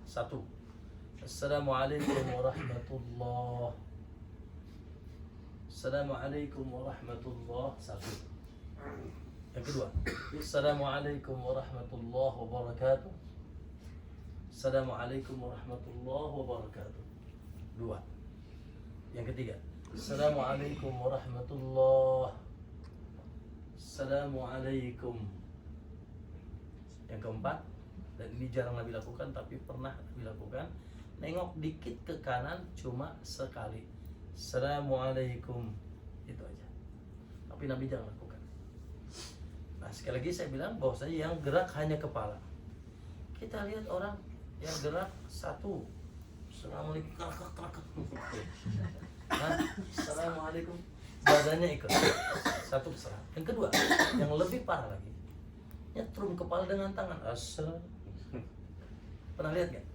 1. Assalamualaikum warahmatullah. Assalamualaikum warahmatullah. 1. Yang kedua, Assalamualaikum warahmatullahi wabarakatuh. Assalamualaikum warahmatullahi wabarakatuh. 2. Yang ketiga, Assalamualaikum warahmatullahi. Assalamualaikum. Yang keempat, dan ini jarang Nabi lakukan tapi pernah Nabi lakukan, nengok dikit ke kanan cuma sekali. Assalamualaikum. Itu aja. Tapi Nabi jangan lakukan. Nah, sekali lagi saya bilang bahwasanya yang gerak hanya kepala. Kita lihat orang yang gerak 1. Assalamualaikum. Assalamualaikum, badannya ikut 1 keserah. Yang kedua, yang lebih parah lagi, nyetrum kepala dengan tangan. Pernah lihat nggak?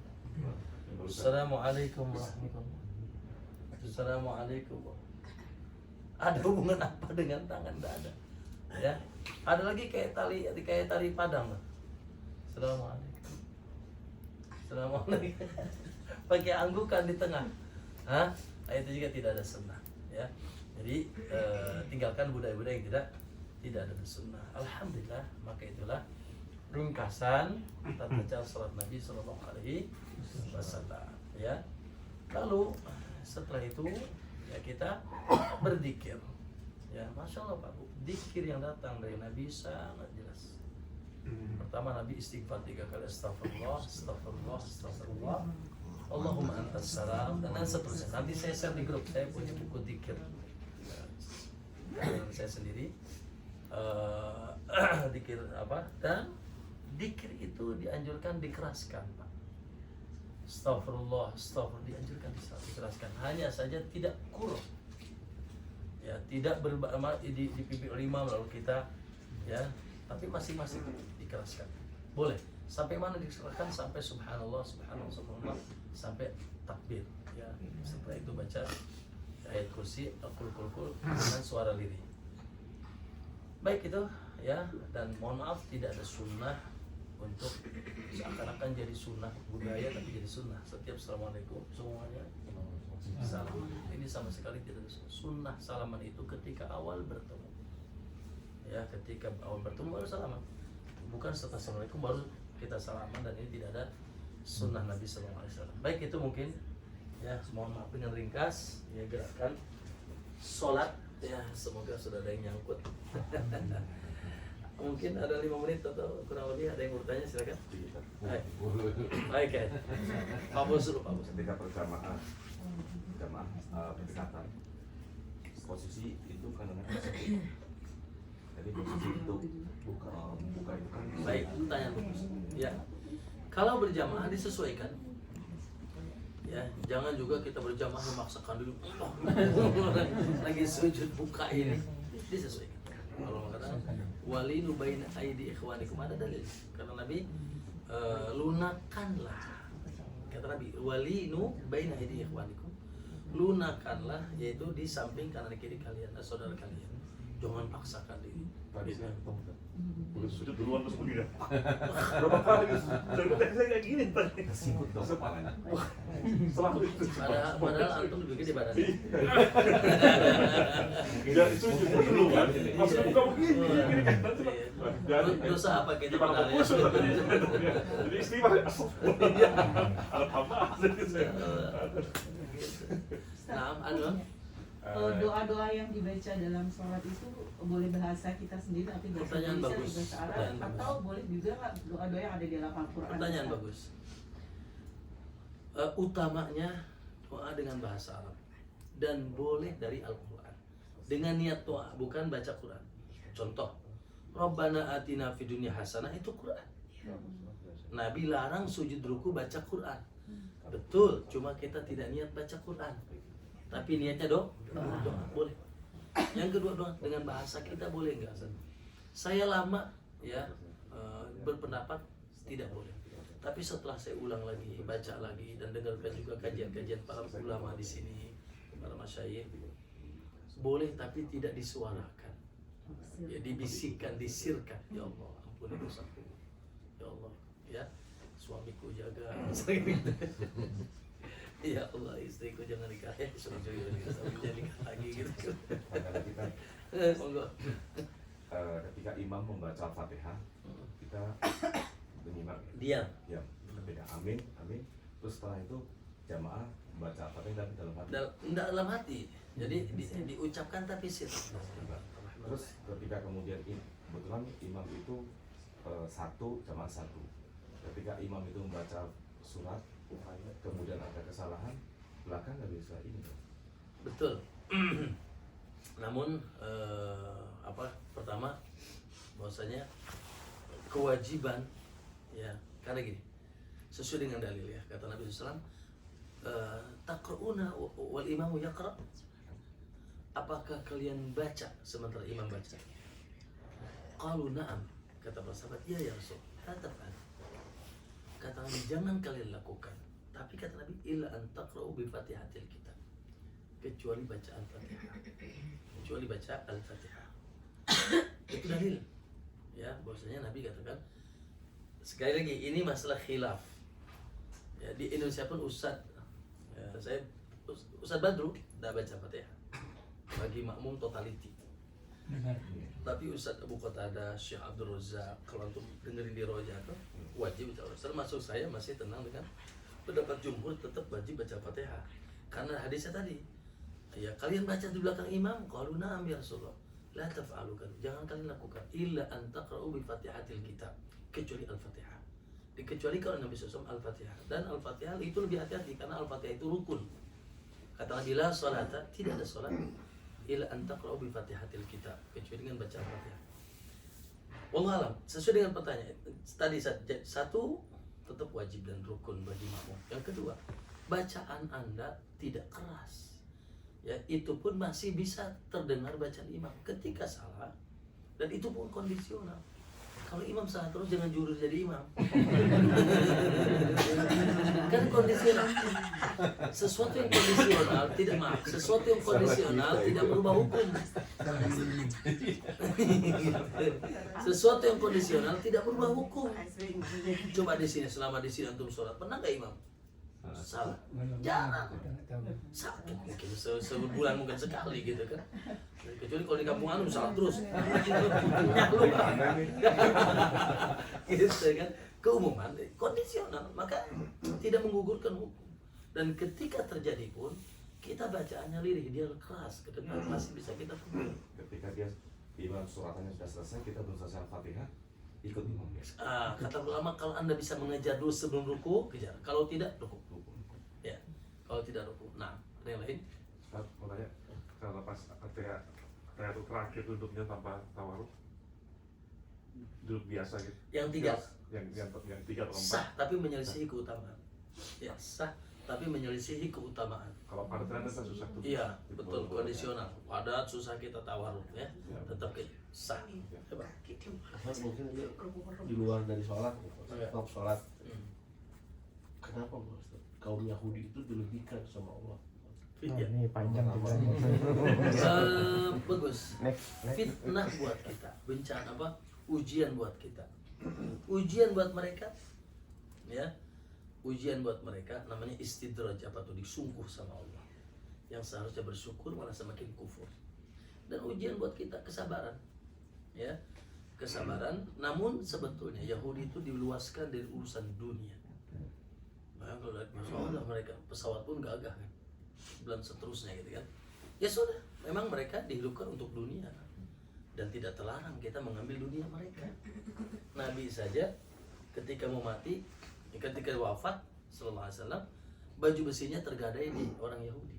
Assalamualaikum warahmatullahi wabarakatuh. Assalamualaikum. Ada hubungan apa dengan tangan? Tidak ada. Ya, ada lagi kayak tali padang. Assalamualaikum. Assalamualaikum. Pakai anggukan di tengah. Hah? Nah, itu juga tidak ada sunnah, ya. Jadi tinggalkan budaya-budaya yang tidak ada sunnah. Alhamdulillah, maka itulah ringkasan tata cara salat Nabi Sallallahu Alaihi Wasallam, ya. Lalu setelah itu ya kita berzikir, ya. Masya Allah Pak Bu, zikir yang datang dari Nabi sangat jelas. Pertama Nabi istighfar 3 kali, astagfirullah, astagfirullah, astagfirullah. Allahumma antas salam, dan seterusnya. Nanti saya share di grup, saya punya buku zikir saya sendiri, zikir apa, dan zikir itu dianjurkan dikeraskan Pak. Astagfirullah, astagfirullah dianjurkan dikeraskan, hanya saja tidak kurang, ya, tidak dipimpin oleh imam lalu kita ya, tapi masing-masing dikeraskan. Boleh. Sampai mana dikeraskan? Sampai subhanallah, subhanallah, subhanallah, sampai takbir ya. Setelah itu baca ayat kursi, kul dengan suara lirih. Baik itu ya, dan mohon maaf tidak ada sunnah untuk seakan-akan jadi sunnah budaya, tapi jadi sunnah setiap assalamualaikum semuanya salam. Ini sama sekali tidak ada sunnah. Salaman itu ketika awal bertemu ya, ketika awal bertemu baru salaman, bukan setelah assalamualaikum baru kita salaman, dan ini tidak ada sunnah Nabi SAW. Baik itu mungkin ya, mohon maaf dengan ringkas ya gerakan sholat ya, semoga sudah ada yang nyangkut. Mungkin ada 5 menit atau kurang lebih, ada yang bertanya silakan. Baik ya. Pak Bos dulu, Pak Bos. Ketika berjamaah pendekatan, posisi itu kadang-kadang seperti, jadi posisi itu buka itu kan. Baik, pertanyaan bagus. Ya, kalau berjamaah disesuaikan. Ya, jangan juga kita berjamaah memaksakan dulu. Lagi sujud buka ini, disesuaikan. Kalau mengatakan walinu baina aidi ikhwanikum, ada dalil. Karena Nabi lunakanlah. Kata Nabi, walinu baina aidi ikhwanikum. Lunakanlah, yaitu di samping kanan kiri kalian, saudara kalian. Jangan paksakan diri. Tadi saya ketemu kan, boleh sujud duluan terus begini dah. Berapa kali saya kayak gini tadi. Sikut dong kepalanya. Selalu itu. Padahal antum lebih gede badannya. Ya sujud dulu kan, langsung buka begini. Gini kan. Dosa apa kita Gimana padahal ya? kusut tadi. Jadi istimewa. Ada tambahan. Nah, Anwar. Doa-doa yang dibaca dalam sholat itu boleh bahasa kita sendiri tapi bahasa Pertanyaan Indonesia, bagus. bahasa Arab, Pertanyaan atau bagus. boleh juga doa-doa yang ada di dalam Al-Quran. Pertanyaan bagus. Utamanya doa dengan bahasa Arab dan boleh dari Al-Quran dengan niat doa, bukan baca Quran. Contoh, Rabbana atina fid dunya hasanah, itu Quran. Nabi larang sujud ruku baca Quran. Betul, cuma kita tidak niat baca Quran, tapi niatnya doa, boleh. Yang kedua, doa dengan bahasa kita boleh nggak? Saya lama ya berpendapat tidak boleh. Tapi setelah saya ulang lagi, baca lagi, dan dengarkan juga kajian-kajian para ulama di sini, para masyayikh, boleh tapi tidak disuarakan. Ya, dibisikkan, disirkan. Ya Allah, ampuni dosaku. Ya Allah, ya suamiku jaga. Ya Allah, istriku jangan nikah. Suami jangan nikah lagi gitu. Makanya kita Monggo. ketika imam membaca Al-Fatihah, kita menyimak Diam. ya, ketika amin, amin. Terus setelah itu jamaah membaca Al-Fatihah dalam hati. Dalam hati. Jadi diucapkan tapi sir. Terus ketika kemudian kebetulan imam itu satu, jamaah satu. Ketika imam itu membaca surat, kemudian ada kesalahan, belakang nggak bisa ini. Betul. Namun pertama bahwasanya kewajiban ya, karena gini, sesuai dengan dalil ya, kata Nabi SAW, taqra'una wal imamu yaqra', apakah kalian baca sementara imam baca? Qalu na'am, kata para sahabat, ya Rasul, la taf'al. Kata Nabi, jangan kalian lakukan, tapi kata Nabi, illa an taqra'u bi fatihatil kitab, kecuali baca Al-Fatihah. Kecuali baca Al-Fatihah. Itu dalil. Ya, bahwasanya Nabi katakan, sekali lagi ini masalah khilaf. Ya, di Indonesia pun Ustadz Badru tidak baca Fatihah. Bagi makmum totality. Tapi Ustadz Abu Qatadah, Syekh Abdul Razak, kalau untuk dengerin di Roja itu wajib baca. Termasuk saya masih tenang dengan pendapat jumhur, tetap wajib baca Fatihah. Karena hadisnya tadi, ya kalian baca di belakang imam, qalu na'am ya Rasulullah. La taf'alukan, jangan kalian lakukan illa an taqra'u bi fatihatil kitab, kecuali Al-Fatihah. Dikecualikan Nabi SAW Al-Fatihah, dan Al-Fatihah itu lebih hati-hati karena Al-Fatihah itu rukun. Kata Nabi, la salata, tidak ada salat illa an taqra'u bi fatihatil kitab, kecuali dengan baca Al-Fatihah. Wallahu alam, sesuai dengan pertanyaan tadi, satu tetap wajib dan rukun bagi makmum. Yang kedua, bacaan Anda tidak keras. ya itu pun masih bisa terdengar bacaan imam. Ketika salah, dan itu pun kondisional. Kalau imam salah terus jangan jurus jadi imam. Kan kondisional. Sesuatu yang kondisional tidak berubah hukum. Sesuatu yang kondisional tidak berubah hukum. Coba di sini, selama di sini antum sholat, pernah nggak imam salah? Jarang. Sakit mungkin sebulan mungkin sekali gitu kan. Kecuali kalau di kampung anu salah terus. Nyalu gitu kan. Keumuman kondisional, maka tidak menggugurkan hukum. Dan ketika terjadi pun kita bacaannya lirih, dia keras, ke depan masih bisa kita tegur. Ketika dia imam suratannya sudah selesai, kita belum selesai Al-Fatihah, ikut imam ya. Kata ulama, kalau Anda bisa mengejar dulu sebelum ruku, kejar. Kalau tidak, ruku. Ya, kalau tidak ruku. Nah, ada yang lain? Ustaz, mau tanya, kalau pas ketika terakhir duduknya tanpa tawaruk, duduk biasa gitu. Yang tiga. Yang tiga atau empat. Sah, tapi menyelisihi keutamaan. Ya, sah, tapi menyelisihi keutamaan. Kalau padat kan susah tuh. Iya, betul, kondisional. Padat susah kita tawaruk ya. Tetap sah. Coba. Ustaz, mungkin ini di luar dari sholat, stop sholat. Kenapa Ustaz? Kaum Yahudi itu dilebihkan sama Allah. Ya. Ini panjang juga. Bagus. Fitnah buat kita, bencana apa? Ujian buat kita. Ujian buat mereka, ya. Ujian buat mereka namanya istidraj, apa tuh, disungkuh sama Allah. Yang seharusnya bersyukur malah semakin kufur. Dan ujian buat kita kesabaran, ya. Kesabaran. Namun sebetulnya Yahudi itu diluaskan dari urusan dunia. Nah, kalau lihat Masya Allah, mereka pesawat pun gagah kan, dan seterusnya gitu kan. Ya sudah, memang mereka dihidupkan untuk dunia dan tidak terlarang kita mengambil dunia mereka. Nabi saja ketika mau mati, ketika wafat sallallahu alaihi wasallam, baju besinya tergadai di orang Yahudi.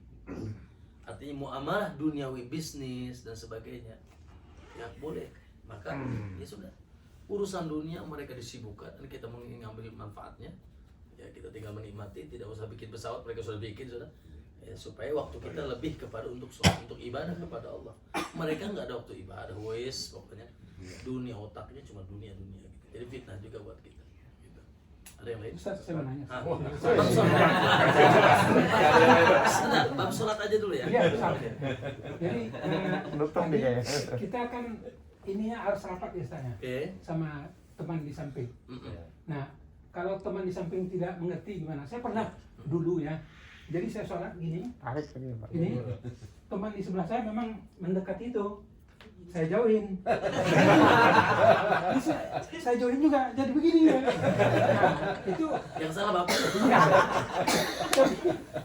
Artinya muamalah duniawi, bisnis dan sebagainya ya boleh. Maka ya sudah, urusan dunia mereka disibukkan dan kita mau mengambil manfaatnya. Ya kita tinggal menikmati, tidak usah bikin pesawat, mereka sudah bikin sudah. Ya, supaya waktu kita lebih kepada untuk sholat, untuk ibadah kepada Allah. Mereka nggak ada waktu ibadah, wes pokoknya dunia, otaknya cuma dunia gitu. Jadi fitnah juga buat kita. Gitu. Ada yang lain? Ustaz, saya mau nanya. Bab sholat aja dulu ya. Iya, Ustaz. Jadi Nutup nih kayaknya. kita kan ininya harus rapat ya Ustaz, Oke. sama teman di samping. Nah, kalau teman di samping tidak mengerti gimana? Saya pernah dulu ya. Jadi saya sholat gini, Tarik ini, Pak. ini teman di sebelah saya memang mendekat itu, saya jauhin. Jadi saya jauhin juga, jadi begini ya. Nah, itu Yang salah bapak. ya.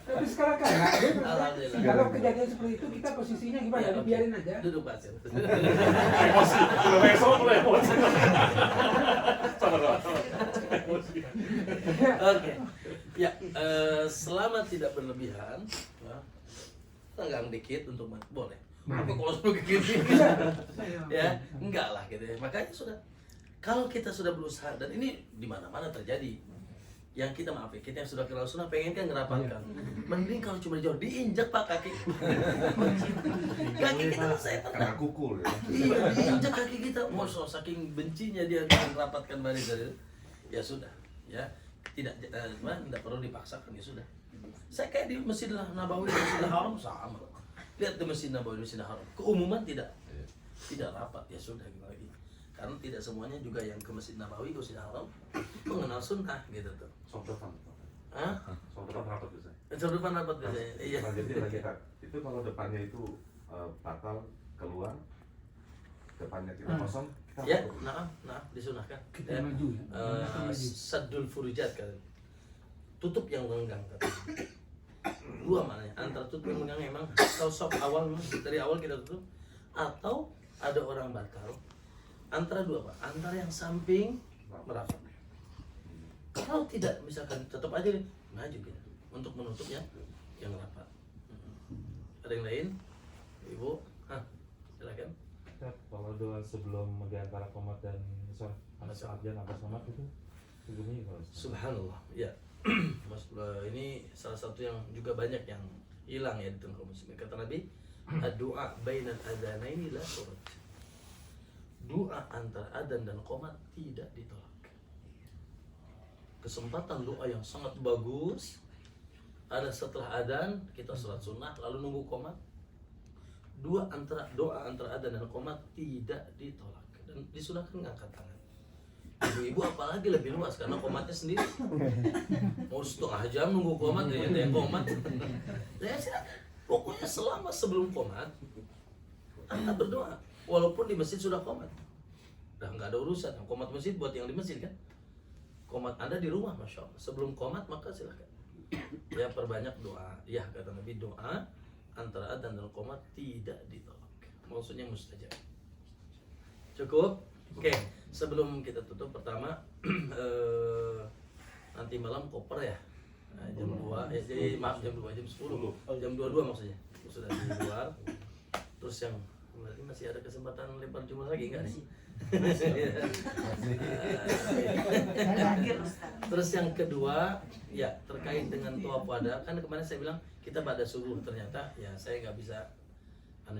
Tapi sekarang kan, nah, dia berkata, Alhamdulillah. kalau kejadian seperti itu kita posisinya gimana? Ya, Jadi oke. biarin aja. Duduk Pak. Emosi, udah besok mulai emosi. Sabar. Emosi. Oke. Ya, selama tidak berlebihan, tenggang dikit untuk boleh. Tapi kalau sudah gini, ya enggak lah gitu ya. Makanya sudah, kalau kita sudah berusaha, dan ini di mana-mana terjadi. Yang kita maaf ya, kita yang sudah kenal sunnah pengen kan ngerapatkan. Mending kalau cuma jauh diinjak Pak kaki. Kaki kita saya Karena pernah. kukul ya. Iya, diinjak kaki kita. Masya saking bencinya dia merapatkan barisan itu. Ya sudah, ya tidak perlu dipaksakan, ya sudah. Saya kayak di Masjidil Nabawi, Masjidil Haram sama. Lihat di Masjid Nabawi, Masjidil Haram. Keumuman tidak rapat, ya sudah gitu lagi. Karena tidak semuanya juga yang ke Masjid Nabawi, ke Masjidil Haram mengenal sunnah gitu tuh. Sobratan. Hah? Sobratan rapat bisa. Coba depan rapat biasanya. Iya. Lanjutin lagi Kak. Itu kalau depannya itu batal keluar, depannya kita kosong, kita Ya, masuk. nah, disunahkan. Kita maju ya. Kita maju. Saddul furujat kan. Tutup yang renggang katanya. Dua maknanya, antara tutup yang renggang emang sosok awal dari awal kita tutup, atau ada orang batal. Antara dua Pak, antara yang samping merapat. Kalau tidak misalkan tetap aja nih, maju kita untuk menutupnya yang rapat. Ada yang lain? Ibu? Silakan. Kalau doa sebelum di antara qomat dan sholat dan apa sholat itu hukumnya gimana? Subhanallah. Ya. Mas, ini salah satu yang juga banyak yang hilang ya di tengah kaum muslimin. Kata Nabi, doa bainal adzanaini la turad. Doa antara adzan dan qomat tidak ditolak. Kesempatan doa yang sangat bagus ada setelah adzan, kita sholat sunnah lalu nunggu qomat. Doa antara adzan dan qomat tidak ditolak dan disunahkan ngangkat tangan. Ibu-ibu apalagi lebih luas karena qomatnya sendiri. Mau setengah jam nunggu qomat, ya yang qomat. Saya sih pokoknya selama sebelum qomat Anda berdoa walaupun di masjid sudah qomat. Udah nggak ada urusan. Qomat masjid buat yang di masjid kan. Qomat Anda di rumah, masya Allah. Sebelum qomat maka silakan. Ya perbanyak doa. Ya kata Nabi, doa antara adzan dan qomat tidak ditolak. Maksudnya mustajab. Cukup? Oke, sebelum kita tutup pertama nanti malam koper ya. Nah, jam 2 ya, jadi maaf jam 2, jam 10. Jam 22 maksudnya. Sudah di luar. Terus yang berarti masih ada kesempatan lebar jumlah lagi enggak nih? Terus yang kedua ya terkait dengan tawaf wada, kan kemarin saya bilang kita pada subuh, ternyata ya saya nggak bisa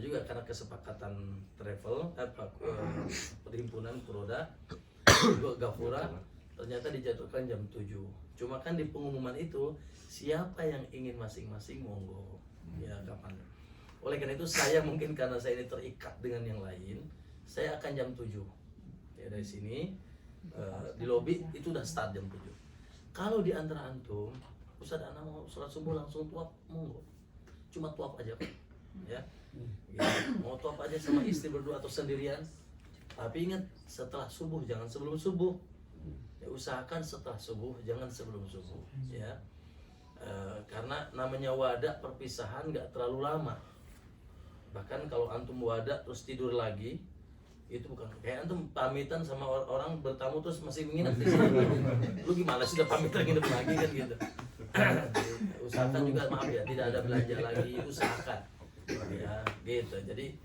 juga karena kesepakatan travel perhimpunan Kuroda Gafura ternyata dijadwalkan jam 7. Cuma kan di pengumuman itu siapa yang ingin masing-masing monggo ya kapan. Oleh karena itu saya mungkin karena saya ini terikat dengan yang lain, saya akan jam 7 ya dari sini di lobi itu udah start jam 7. Kalau di antara antum Ustaz Ana mau sholat subuh langsung tuaf, monggo, cuma tuaf aja Pak ya gitu. Mau tuaf aja sama istri berdua atau sendirian, tapi ingat setelah subuh, jangan sebelum subuh ya, usahakan setelah subuh, jangan sebelum subuh ya. Karena namanya wada perpisahan nggak terlalu lama. Bahkan kalau antum wada terus tidur lagi, itu bukan kayak antum pamitan sama orang bertamu terus masih menginap di sini. Lu gimana sudah pamitan nginep lagi kan gitu. Usahakan juga, maaf ya, tidak ada belanja lagi, usahakan ya gitu. Jadi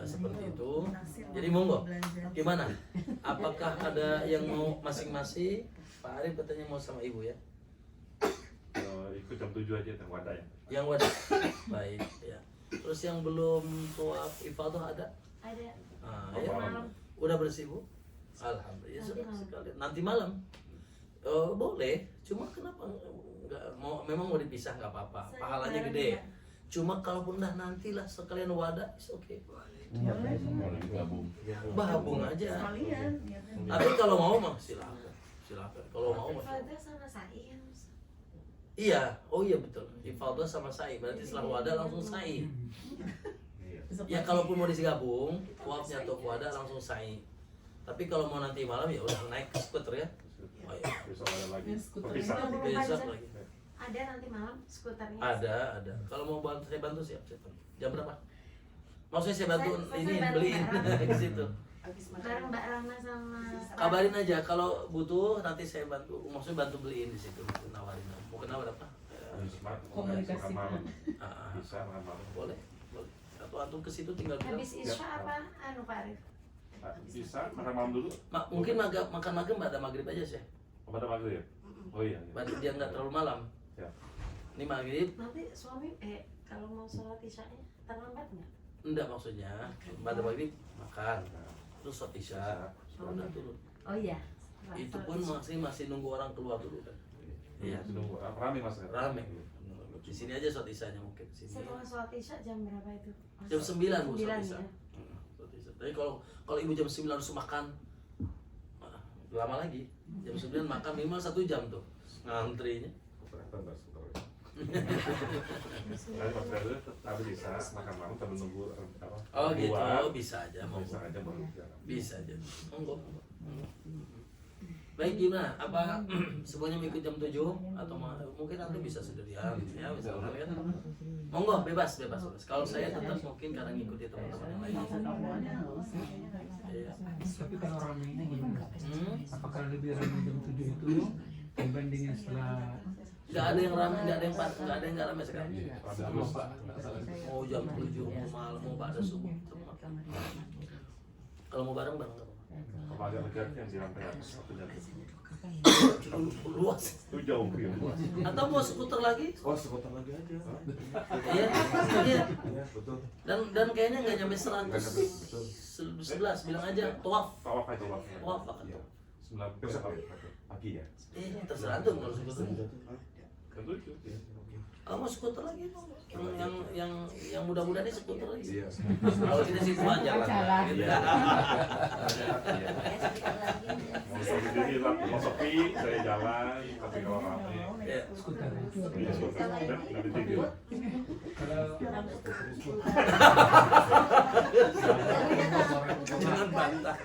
seperti itu. Jadi monggo, gimana? Apakah ada yang mau masing-masing? Pak Arif katanya mau sama ibu ya. Ikut jam 7 aja yang wadah ya. Yang wadah. Baik ya. Terus yang belum tawaf ifadah ada? Ada. Ya. Malam. Udah bersih Bu? Alhamdulillah. Nanti malam. Sekali. Nanti malam. Boleh. Cuma kenapa nggak mau? Memang mau dipisah nggak apa-apa. Pahalanya gede. Cuma kalaupun udah nantilah sekalian wadah, is oke. Gabung aja. Sekalian. Tapi kalau mau mah silakan. Silakan. Kalau mau mah. Ifadah sama sa'i kan. Iya, oh iya betul. Ifadah sama sa'i, berarti setelah wadah langsung sa'i. Ya kalaupun mau digabung, tawafnya atau wadah langsung sa'i. Tapi kalau mau nanti malam ya udah naik skuter ya. Oh iya. Besok ada lagi. Skuter Perpisahan. Besok lagi. Ada nanti malam skuternya. Ada. Kalau mau bantu saya bantu siap. Jam berapa? Maksudnya saya bantu Saya ini bantu beliin Mbak Rama. ke situ. Bareng Mbak Rama sama Kabarin aja kalau butuh nanti saya bantu. Maksudnya bantu beliin di situ, nawarin. Mungkin nawar apa? Komunikasi. Bisa makan malam. Boleh. Atau antum ke situ tinggal bilang. habis isya apa anu Pak Arif? Bisa makan malam dulu. Mungkin makan maghrib pada maghrib aja sih. Pada maghrib ya. Oh iya. Berarti dia nggak terlalu malam. Ya. Ini maghrib. Nanti suami kalau mau sholat isyanya terlambat nggak? Enggak maksudnya pada maghrib makan. Terus sholat isya. Udah turun. Oh iya. Itu pun masih nunggu orang keluar dulu kan. Iya. Tunggu. Rame mas. Rame. Di sini aja sholat isyanya mungkin di sini. Setelah sholat isya jam berapa itu? Jam 9 Bu 9 sholat isya. ya. Sholat isya. Tapi kalau ibu jam 9 harus makan lama lagi. Jam 9 makan minimal 1 jam tuh ngantrinya. Tapi pas dari itu habis bisa makan malam sambil nunggu apa? Oh gitu, buat. bisa aja mau. Bisa aja baru jalan. Bisa aja. Monggo. Baik gimana? Apa semuanya mau ikut jam 7 atau mungkin nanti bisa sendirian ya, bisa kan? Monggo bebas. Kalau saya tetap mungkin karena ngikuti teman-teman yang lain. Iya. Tapi kalau ramainya gimana? Apakah lebih ramai jam 7 itu dibandingin setelah Nggak ada yang ramai, nggak ada yang nggak ramai sekarang. Terus Mau jam 7 mau malam mau pada subuh. Kalau mau bareng nggak apa-apa. Apa agak negara yang dirampai satunya Luas. itu jauh ya. Atau mau skuter lagi? Oh, sebentar lagi aja. Iya, iya. Iya, betul. Dan kayaknya nggak nyampe Nggak nyampe, betul. 11, bilang aja tawaf. Tawaf itu tawaf. Tawaf akan Iya. tawaf. 9 besok Pagi ya. Terserah tuh kalau skuter. tentu itu. Kalau mau skuter lagi dong. Yang muda-muda nih skuter lagi. Iya. Kalau kita sih cuma jalan. Jalan. Gitu. Iya. Mau sepi saya jalan, tapi kalau ramai Ya. skuter. ya sudah nggak ditinggal. Jangan bantah.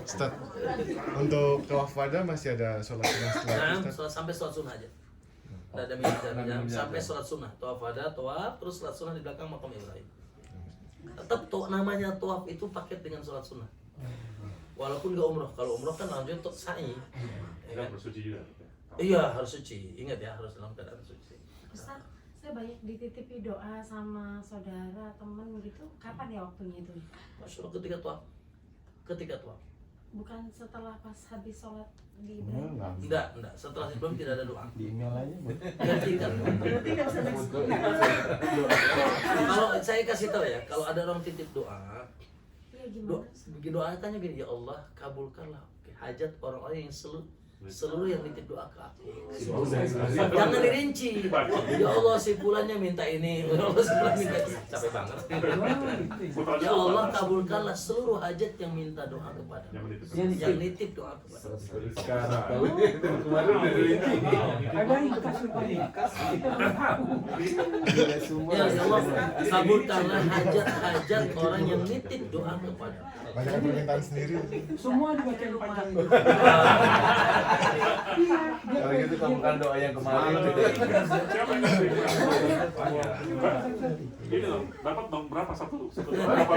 Ustaz, untuk tawaf wada masih ada sholat sunnah setelah Nah, itu, Ustaz? sampai sholat sunnah aja. Nggak ada minjam sampai sholat sunnah. Tawaf ada, tawaf, terus sholat sunnah di belakang makam Ibrahim. Tetap namanya tawaf itu paket dengan sholat sunnah. Walaupun nggak umroh, kalau umroh kan lanjut untuk sa'i. Ya Kan kan? bersuci juga. Iya harus suci, ingat ya harus dalam keadaan suci. Ustaz, saya banyak dititipi doa sama saudara, temen gitu. Kapan ya waktunya itu? Masya Allah ketika tawaf. Bukan setelah pas habis sholat di Enggak. Enggak, setelah sebelum tidak ada doa. Di email aja, Bu. Gantikan. Berarti nggak usah next. Kalau saya kasih tahu ya, kalau ada orang titip doa, Iya gimana? doakannya gini, ya Allah kabulkanlah hajat orang-orang yang seluruh yang nitip doa ke aku. Jangan dirinci. Ya Allah si fulannya minta ini, ya Allah si fulan minta ini. Capek banget. Ya Allah kabulkanlah seluruh hajat yang minta doa kepada yang nitip doa kepada. Sekarang tahu kemarin udah dirinci. Ada ringkas rupanya. Kita belum tahu. Ya Allah kabulkanlah hajat-hajat orang yang nitip doa kepada. Banyak permintaan sendiri. Semua dibacain panjang. Kalau gitu kamu doa yang kemarin. Siapa yang ngerti? Ini loh, dapat bang berapa satu berapa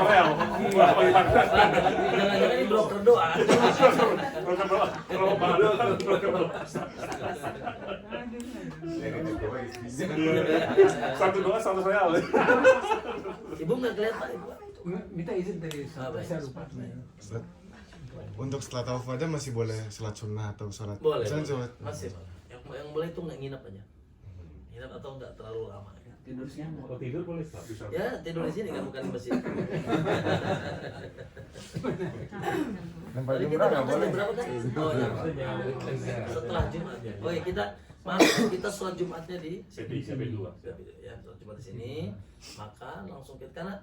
real? Berapa Jangan-jangan ini broker doa. Berapa mahal kan broker doa. Satu doa 100 real. Ibu nggak kelihatan ibu. Minta izin dari saya lupa. Ustaz, untuk setelah tawaf wada masih boleh sholat sunnah atau sholat? Boleh. Misalnya sholat. Masih boleh. Yang boleh itu nggak nginep aja. Nginep atau nggak terlalu lama. Tidur siang. Kalau tidur boleh Ustaz? Bisa. Ya tidur di sini kan bukan di masjid. Lempar Tadi kita jumrah nggak berangkat boleh? jam berapa kan? Oh iya. Setelah Jumat. Oh iya kita sholat Jumatnya di CP2. ya sholat Jumat di sini. Maka langsung kita karena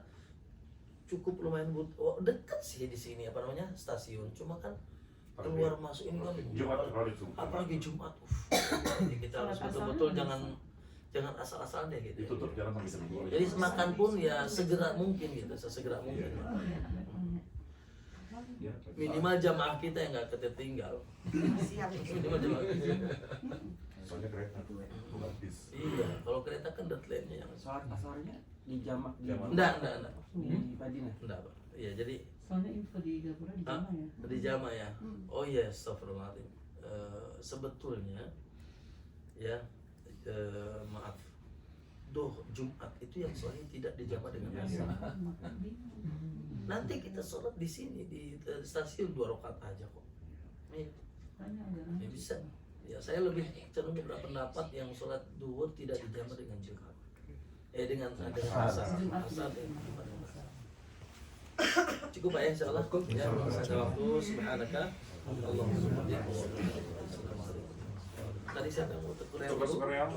cukup lumayan dekat sih di sini apa namanya stasiun. Cuma kan keluar masuk ini kan Jumat hari Jumat. apalagi Jumat. Jadi kita harus betul-betul jangan asal-asal deh gitu. Ditutup jalan sampai jam 2. Jadi makan pun ya segera mungkin gitu, sesegera mungkin. Minimal jamaah kita yang nggak ketertinggal. Minimal jamaah kita. Soalnya kereta bukan bis. Iya, kalau kereta kan deadline-nya yang Sholat asarnya di jamak di enggak. di Madinah. Enggak, Pak. Iya, jadi Soalnya info di Gapura di Jama ya. di jamaah ya. Oh iya, astagfirullahaladzim. Sebetulnya ya maaf. Jumat itu yang soalnya tidak dijamaah dengan asar. Nanti kita sholat di sini di stasiun 2 rakaat aja kok. Iya. Ya bisa. Ya saya lebih cenderung berpendapat yang sholat duhur tidak dijamaah dengan Jumat. Dengan asar. Asar cukup Pak ya insyaallah. Ya, ada waktu subhanaka Allahumma. Tadi siapa yang mau Tukar-tukar ya.